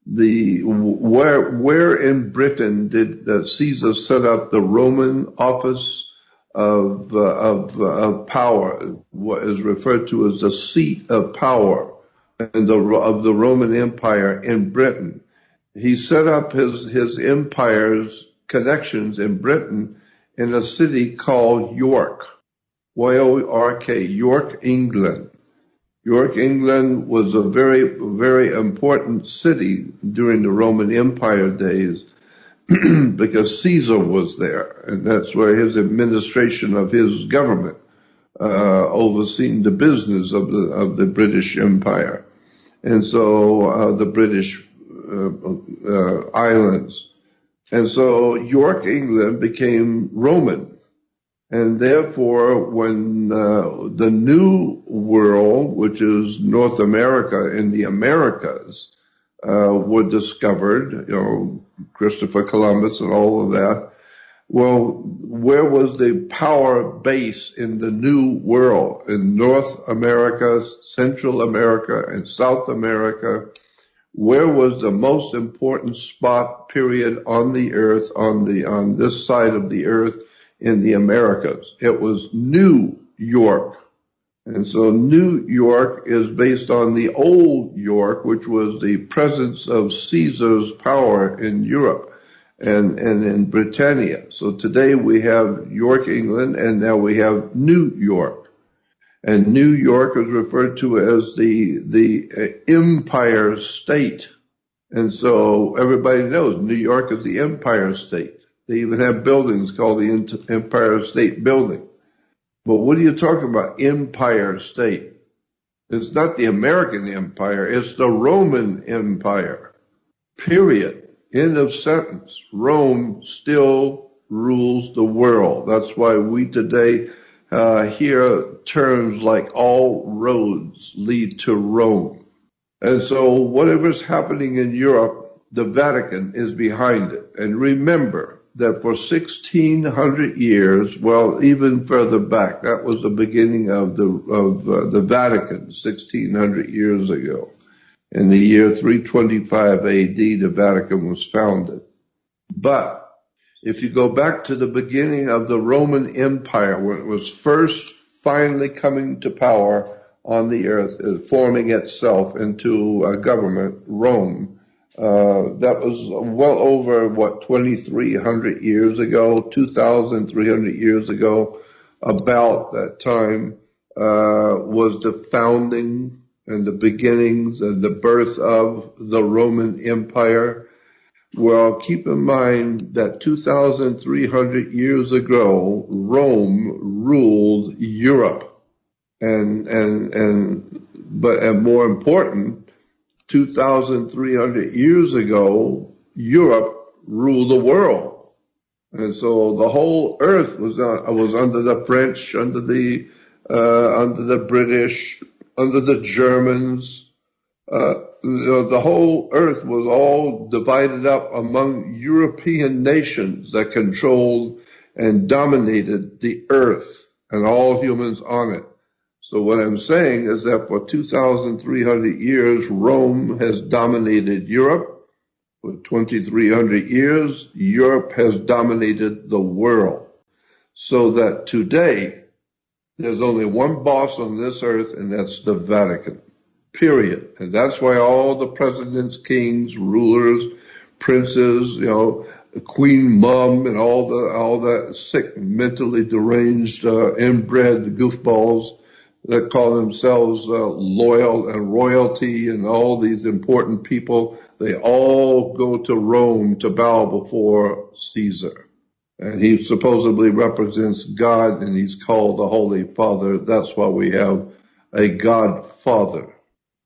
S2: Where in Britain did Caesar set up the Roman office of power, what is referred to as the seat of power and of the Roman Empire in Britain? He set up his empire's connections in Britain in a city called York, Y-O-R-K, York, England. York, England was a very, very important city during the Roman Empire days because Caesar was there, and that's where his administration of his government overseeing the business of the British Empire, and so the British islands. And so York, England became Roman. And therefore, when the New World, which is North America and the Americas, were discovered, Christopher Columbus and all of that, well, where was the power base in the New World? In North America, Central America, and South America, where was the most important spot, period, on the earth, on this side of the earth, in the Americas? It was New York. And so New York is based on the old York, which was the presence of Caesar's power in Europe and in Britannia. So today we have York, England, and now we have New York. And New York is referred to as the Empire State. And so everybody knows New York is the Empire State. They even have buildings called the Empire State Building. But what are you talking about, Empire State? It's not the American Empire, it's the Roman Empire. Period. End of sentence. Rome still rules the world. That's why we today hear terms like all roads lead to Rome. And so whatever's happening in Europe, the Vatican is behind it. And remember that for 1,600 years, well, even further back, that was the beginning of the Vatican, 1,600 years ago. In the year 325 AD, the Vatican was founded. But if you go back to the beginning of the Roman Empire, when it was first finally coming to power on the earth, forming itself into a government, Rome, that was well over, 2,300 years ago, 2,300 years ago, about that time, was the founding and the beginnings and the birth of the Roman Empire. Well, keep in mind that 2,300 years ago, Rome ruled Europe. But more important, 2,300 years ago, Europe ruled the world. And so the whole earth was under the French, under the British, under the Germans. The whole earth was all divided up among European nations that controlled and dominated the earth and all humans on it. So what I'm saying is that for 2,300 years, Rome has dominated Europe. For 2,300 years, Europe has dominated the world. So that today, there's only one boss on this earth, and that's the Vatican. Period. And that's why all the presidents, kings, rulers, princes, Queen Mum, and all that sick, mentally deranged, inbred goofballs that call themselves loyal and royalty, and all these important people. They all go to Rome to bow before Caesar. And he supposedly represents God, and he's called the Holy Father. That's why we have a Godfather.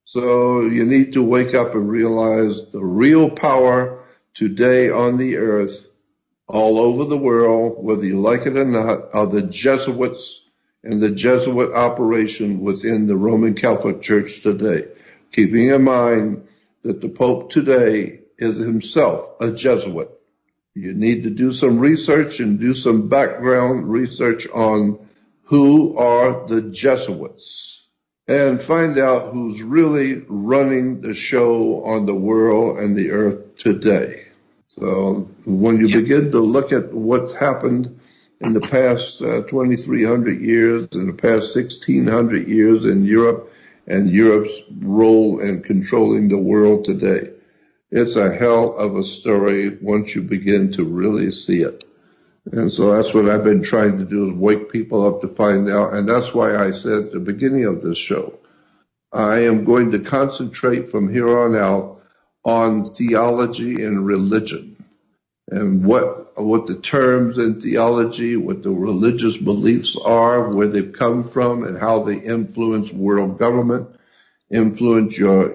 S2: So you need to wake up and realize the real power today on the earth, all over the world, whether you like it or not, are the Jesuits and the Jesuit operation within the Roman Catholic Church today. Keeping in mind that the Pope today is himself a Jesuit. You need to do some research and do some background research on who are the Jesuits and find out who's really running the show on the world and the earth today. So when you begin to look at what's happened in the past 2,300 years, in the past 1,600 years in Europe, and Europe's role in controlling the world today, it's a hell of a story once you begin to really see it. And so that's what I've been trying to do, is wake people up to find out. And that's why I said at the beginning of this show, I am going to concentrate from here on out on theology and religion, and what the terms in theology, what the religious beliefs are, where they've come from, and how they influence world government, influence your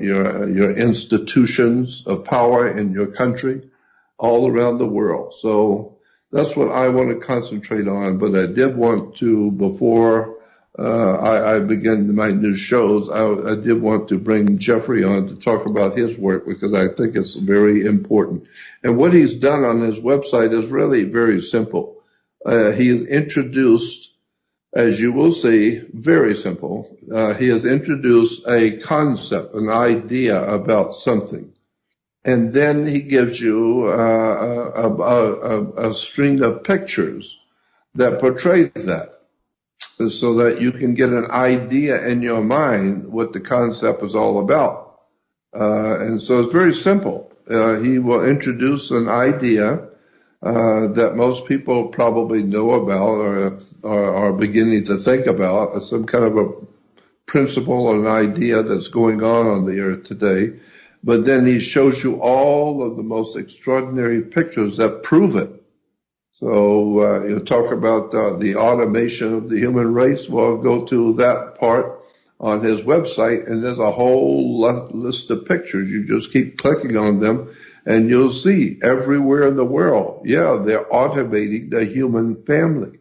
S2: institutions of power in your country, all around the world. So that's what I want to concentrate on. But I did want to, before I begin my new shows, I did want to bring Jeffrey on to talk about his work, because I think it's very important. And what he's done on his website is really very simple. He has introduced, as you will see, very simple. He has introduced a concept, an idea about something. And then he gives you a string of pictures that portray that, so that you can get an idea in your mind what the concept is all about. And so it's very simple. He will introduce an idea that most people probably know about or are beginning to think about, some kind of a principle or an idea that's going on the earth today. But then he shows you all of the most extraordinary pictures that prove it. So you talk about the automation of the human race. Well, go to that part on his website, and there's a whole list of pictures. You just keep clicking on them, and you'll see everywhere in the world, they're automating the human family.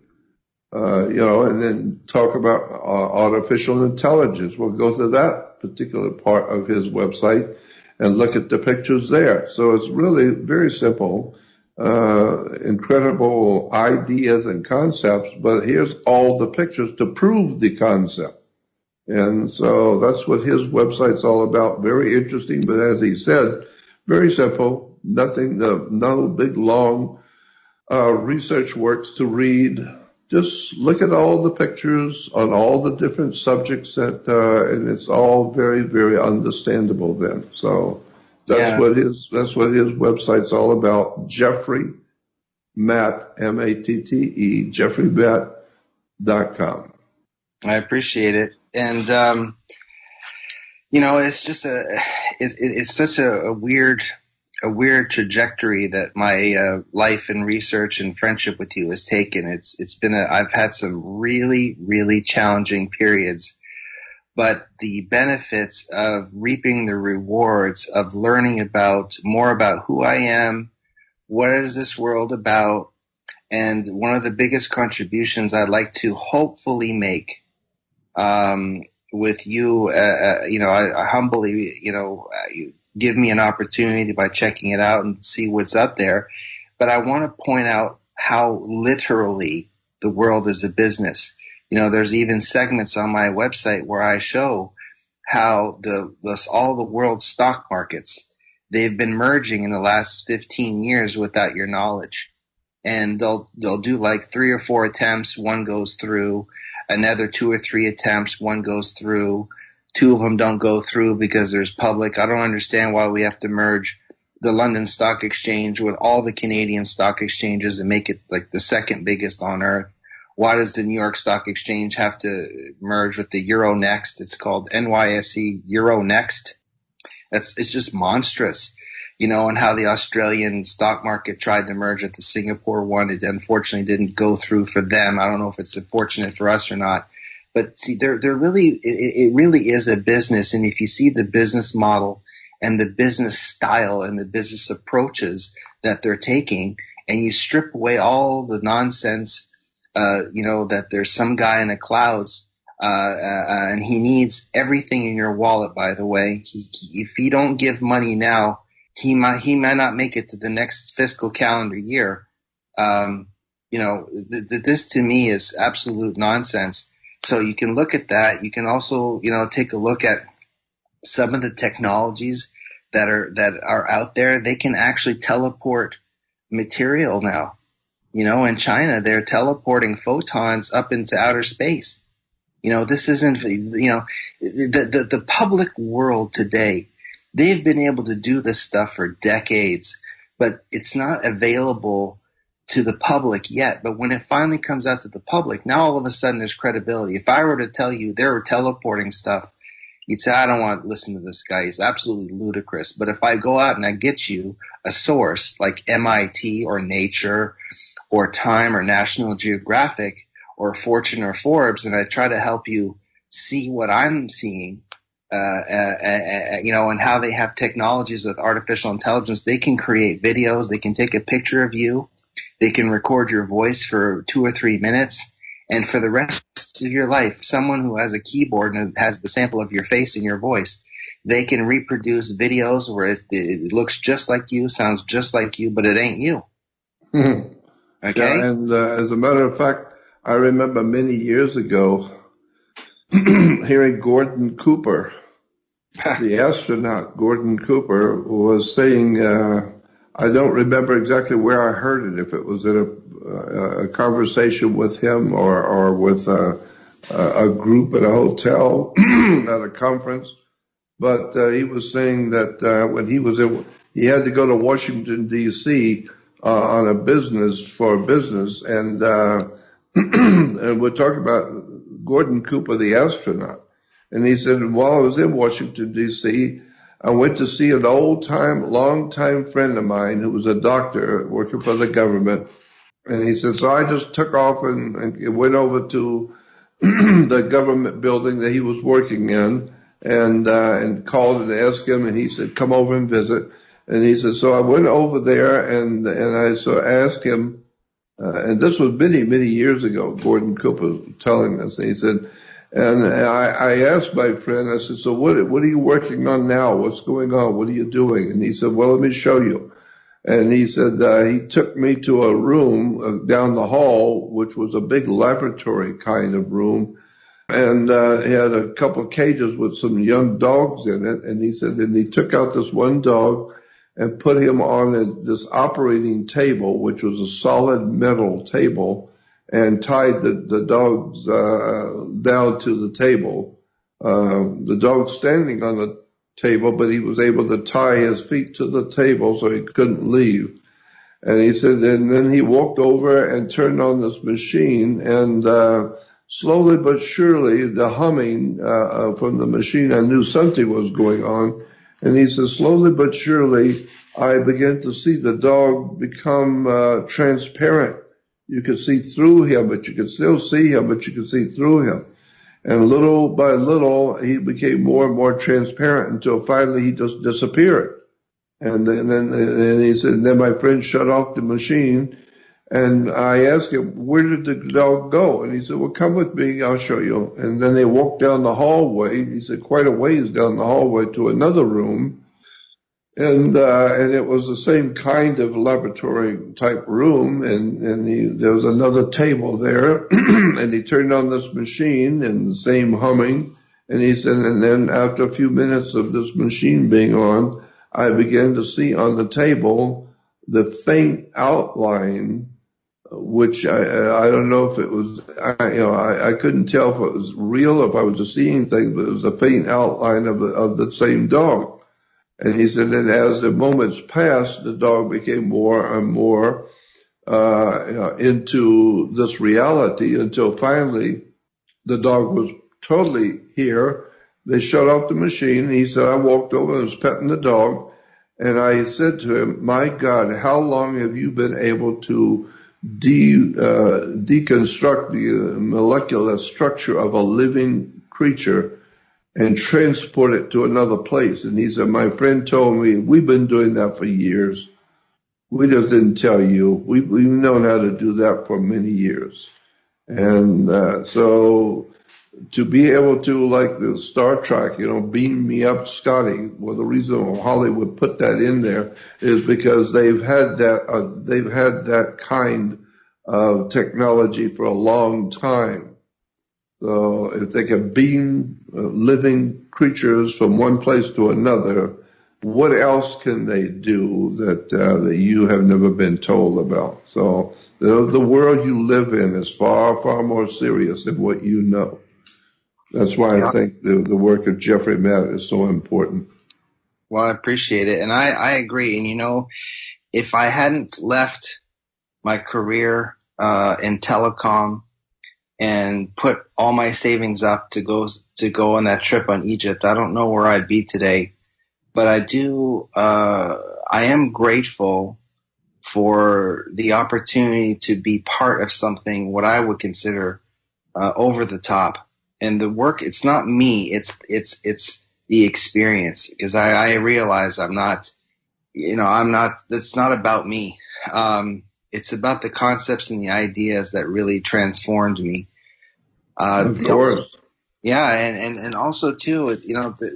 S2: And then talk about artificial intelligence. We'll go to that particular part of his website and look at the pictures there. So it's really very simple. Incredible ideas and concepts, but here's all the pictures to prove the concept. And so that's what his website's all about. Very interesting, but as he said, very simple. Nothing, no big long research works to read. Just look at all the pictures on all the different subjects and it's all very, very understandable then. So that's what his website's all about. Jeffrey Matte, M-A-T-T-E, JeffreyMatte.com.
S3: I appreciate it. And, it's just it's such a weird trajectory that my life and research and friendship with you has taken. I've had some really, really challenging periods, but the benefits of reaping the rewards of learning more about who I am, what is this world about, and one of the biggest contributions I'd like to hopefully make with you, I humbly, you give me an opportunity by checking it out and see what's up there. But I want to point out how literally the world is a business. There's even segments on my website where I show how all the world's stock markets, they've been merging in the last 15 years without your knowledge. And they'll do like 3 or 4 attempts. One goes through, another 2 or 3 attempts. One goes through. 2 of them don't go through because there's public. I don't understand why we have to merge the London Stock Exchange with all the Canadian stock exchanges and make it like the second biggest on earth? Why does the New York Stock Exchange have to merge with the Euronext? It's called NYSE Euronext. It's just monstrous, and how the Australian stock market tried to merge with the Singapore one. It unfortunately didn't go through for them. I don't know if it's unfortunate for us or not. But see, it really is a business. And if you see the business model and the business style and the business approaches that they're taking, and you strip away all the nonsense, that there's some guy in the clouds, and he needs everything in your wallet, by the way. If you don't give money now, he might not make it to the next fiscal calendar year. This to me is absolute nonsense. So you can look at that. You can also, take a look at some of the technologies that are out there. They can actually teleport material now. In China, they're teleporting photons up into outer space. This isn't, the public world today, they've been able to do this stuff for decades, but it's not available to the public yet. But when it finally comes out to the public, now all of a sudden there's credibility. If I were to tell you they were teleporting stuff, you'd say, I don't want to listen to this guy. He's absolutely ludicrous. But if I go out and I get you a source like MIT or Nature or Time or National Geographic or Fortune or Forbes, and I try to help you see what I'm seeing, and how they have technologies with artificial intelligence, they can create videos, they can take a picture of you, they can record your voice for 2 or 3 minutes, and for the rest of your life, someone who has a keyboard and has the sample of your face and your voice, they can reproduce videos where it looks just like you, sounds just like you, but it ain't you.
S2: Mm-hmm.
S3: Okay?
S2: Yeah, and as a matter of fact, I remember many years ago hearing Gordon Cooper, the astronaut Gordon Cooper, was saying, I don't remember exactly where I heard it, if it was in a conversation with him or with a group at a hotel at a conference, but he was saying that when he had to go to Washington, D.C. On a business, and and we're talking about Gordon Cooper, the astronaut. And he said, while I was in Washington, D.C., I went to see an long-time friend of mine who was a doctor working for the government. And he said, so I just took off and went over to the government building that he was working in and called and asked him. And he said, come over and visit. And he said, so I went over there and I asked him, and this was many, many years ago, Gordon Cooper telling us. And he said, and I asked my friend, I said, so what are you working on now? What's going on? What are you doing? And he said, well, let me show you. And he said, he took me to a room down the hall, which was a big laboratory kind of room. And he had a couple of cages with some young dogs in it. And he said, and he took out this one dog and put him on this operating table, which was a solid metal table, and tied the dogs down to the table. The dog standing on the table, but he was able to tie his feet to the table so he couldn't leave. And he said, and then he walked over and turned on this machine, and slowly but surely, the humming from the machine, I knew something was going on. And he says, slowly but surely, I began to see the dog become transparent. You could see through him, but you could still see him, but you could see through him. And little by little, he became more and more transparent until finally he just disappeared. And then he said, and then my friend shut off the machine. And I asked him, where did the dog go? And he said, well, come with me, I'll show you. And then they walked down the hallway. He said, quite a ways down the hallway to another room. And it was the same kind of laboratory type room. And there was another table there. And he turned on this machine and the same humming. And he said, and then after a few minutes of this machine being on, I began to see on the table the faint outline, which I don't know if it was, I couldn't tell if it was real, if I was just seeing things, but it was a faint outline of the same dog. And he said that as the moments passed, the dog became more and more into this reality until finally the dog was totally here. They shut off the machine. He said, I walked over and was petting the dog. And I said to him, my God, how long have you been able to deconstruct the molecular structure of a living creature and transport it to another place? And he said, my friend told me, we've been doing that for years. We just didn't tell you. We've known how to do that for many years. And so to be able to, like the Star Trek, beam me up, Scotty, well, the reason Hollywood put that in there is because they've had that kind of technology for a long time. So if they can beam living creatures from one place to another, what else can they do that you have never been told about? So the world you live in is far, far more serious than what you know. That's why I think the work of Jeffrey Matt is so important.
S3: Well, I appreciate it. And I agree. And, if I hadn't left my career in telecom and put all my savings up to go on that trip on Egypt, I don't know where I'd be today. But I am grateful for the opportunity to be part of something, what I would consider over the top. And the work, it's not me, it's the experience, because I realize it's not about me. It's about the concepts and the ideas that really transformed me.
S2: Of course.
S3: Yeah, and also too,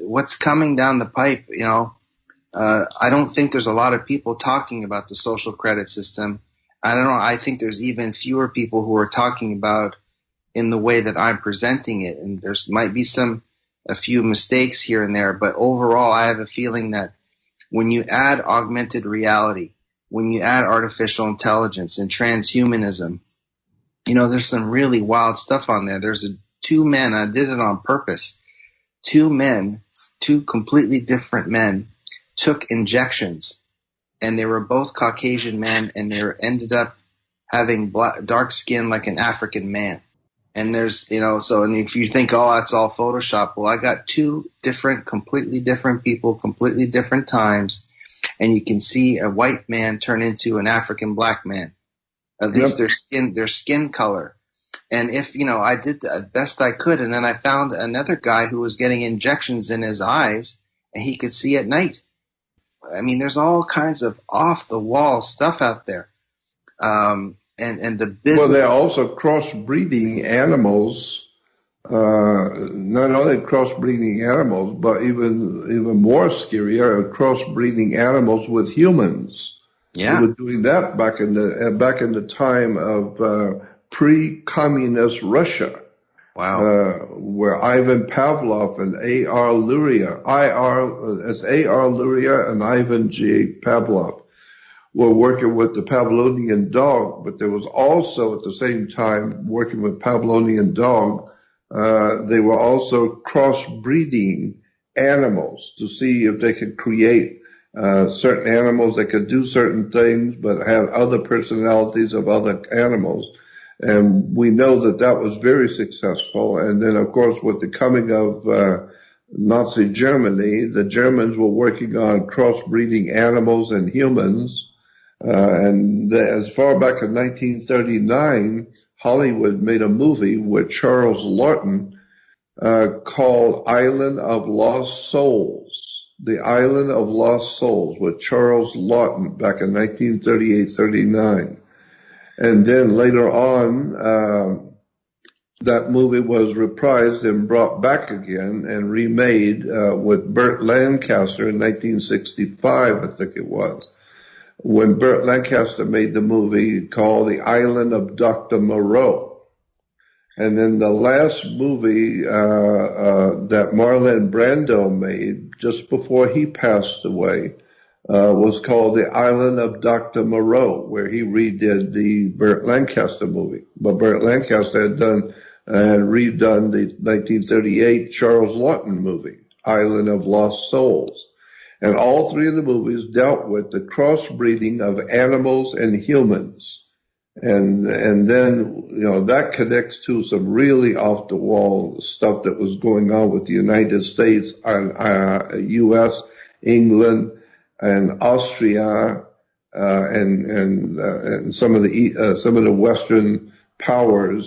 S3: what's coming down the pipe, I don't think there's a lot of people talking about the social credit system. I think there's even fewer people who are talking about in the way that I'm presenting it. And there's might be a few mistakes here and there, but overall I have a feeling that when you add augmented reality, when you add artificial intelligence and transhumanism, there's some really wild stuff on there. There's two men, I did it on purpose. Two completely different men took injections, and they were both Caucasian men, and they ended up having dark skin like an African man. And there's, and if you think, oh, that's all Photoshop, well, I got two completely different people, completely different times, and you can see a white man turn into an African black man. At least their skin color. And if, I did the best I could, and then I found another guy who was getting injections in his eyes, and he could see at night. I mean, there's all kinds of off-the-wall stuff out there. And the business...
S2: Well, they're also crossbreeding animals, not only crossbreeding animals, but even more scary are crossbreeding animals with humans.
S3: Yeah.
S2: They were doing that back in the time of pre-communist Russia.
S3: Wow.
S2: Where Ivan Pavlov and A.R. Luria and Ivan G. Pavlov were working with the Pavlovian dog, but there was also at the same time working with Pavlovian dog, they were also crossbreeding animals to see if they could create certain animals that could do certain things but have other personalities of other animals. And we know that was very successful. And then, of course, with the coming of Nazi Germany, the Germans were working on crossbreeding animals and humans. And as far back in 1939, Hollywood made a movie with Charles Lawton called Island of Lost Souls. The Island of Lost Souls with Charles Lawton back in 1938-39. And then later on, that movie was reprised and brought back again and remade with Burt Lancaster in 1965, I think it was, when Burt Lancaster made the movie called The Island of Dr. Moreau. And then the last movie that Marlon Brando made just before he passed away was called The Island of Dr. Moreau, where he redid the Burt Lancaster movie. But Burt Lancaster had redone the 1938 Charles Lawton movie, Island of Lost Souls. And all three of the movies dealt with the crossbreeding of animals and humans. And then, that connects to some really off the wall stuff that was going on with the United States, U.S., England, and Austria, and some of the Western powers,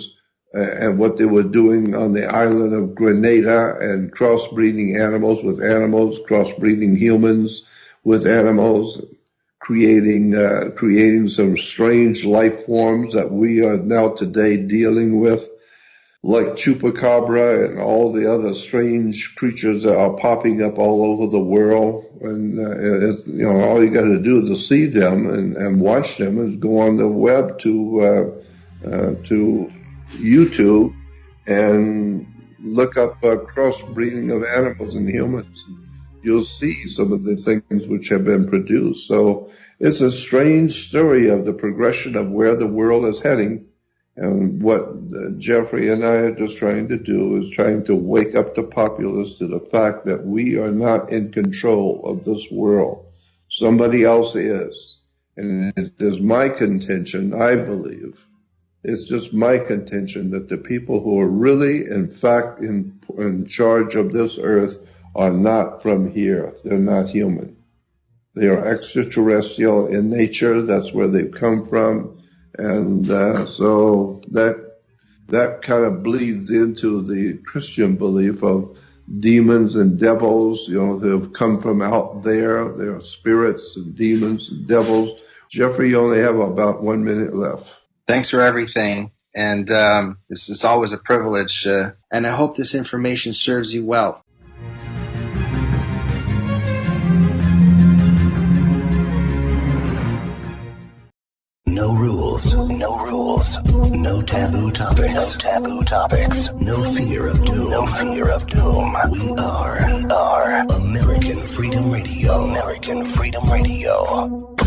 S2: and what they were doing on the island of Grenada, and crossbreeding animals with animals, crossbreeding humans with animals, creating some strange life forms that we are now today dealing with, like chupacabra and all the other strange creatures that are popping up all over the world. And all you got to do to see them and watch them is go on the web to YouTube and look up crossbreeding of animals and humans. You'll see some of the things which have been produced. So it's a strange story of the progression of where the world is heading. And what Jeffrey and I are just trying to do is trying to wake up the populace to the fact that we are not in control of this world. Somebody else is. And it is my contention, I believe, it's just my contention that the people who are really, in fact, in charge of this earth are not from here. They're not human. They are extraterrestrial in nature. That's where they've come from. And so that kind of bleeds into the Christian belief of demons and devils, that have come from out there. They are spirits and demons and devils. Jeffrey, you only have about 1 minute left.
S3: Thanks for everything. And this is always a privilege. And I hope this information serves you well.
S4: No rules, no rules, no taboo topics, no fear of doom, We are American Freedom Radio.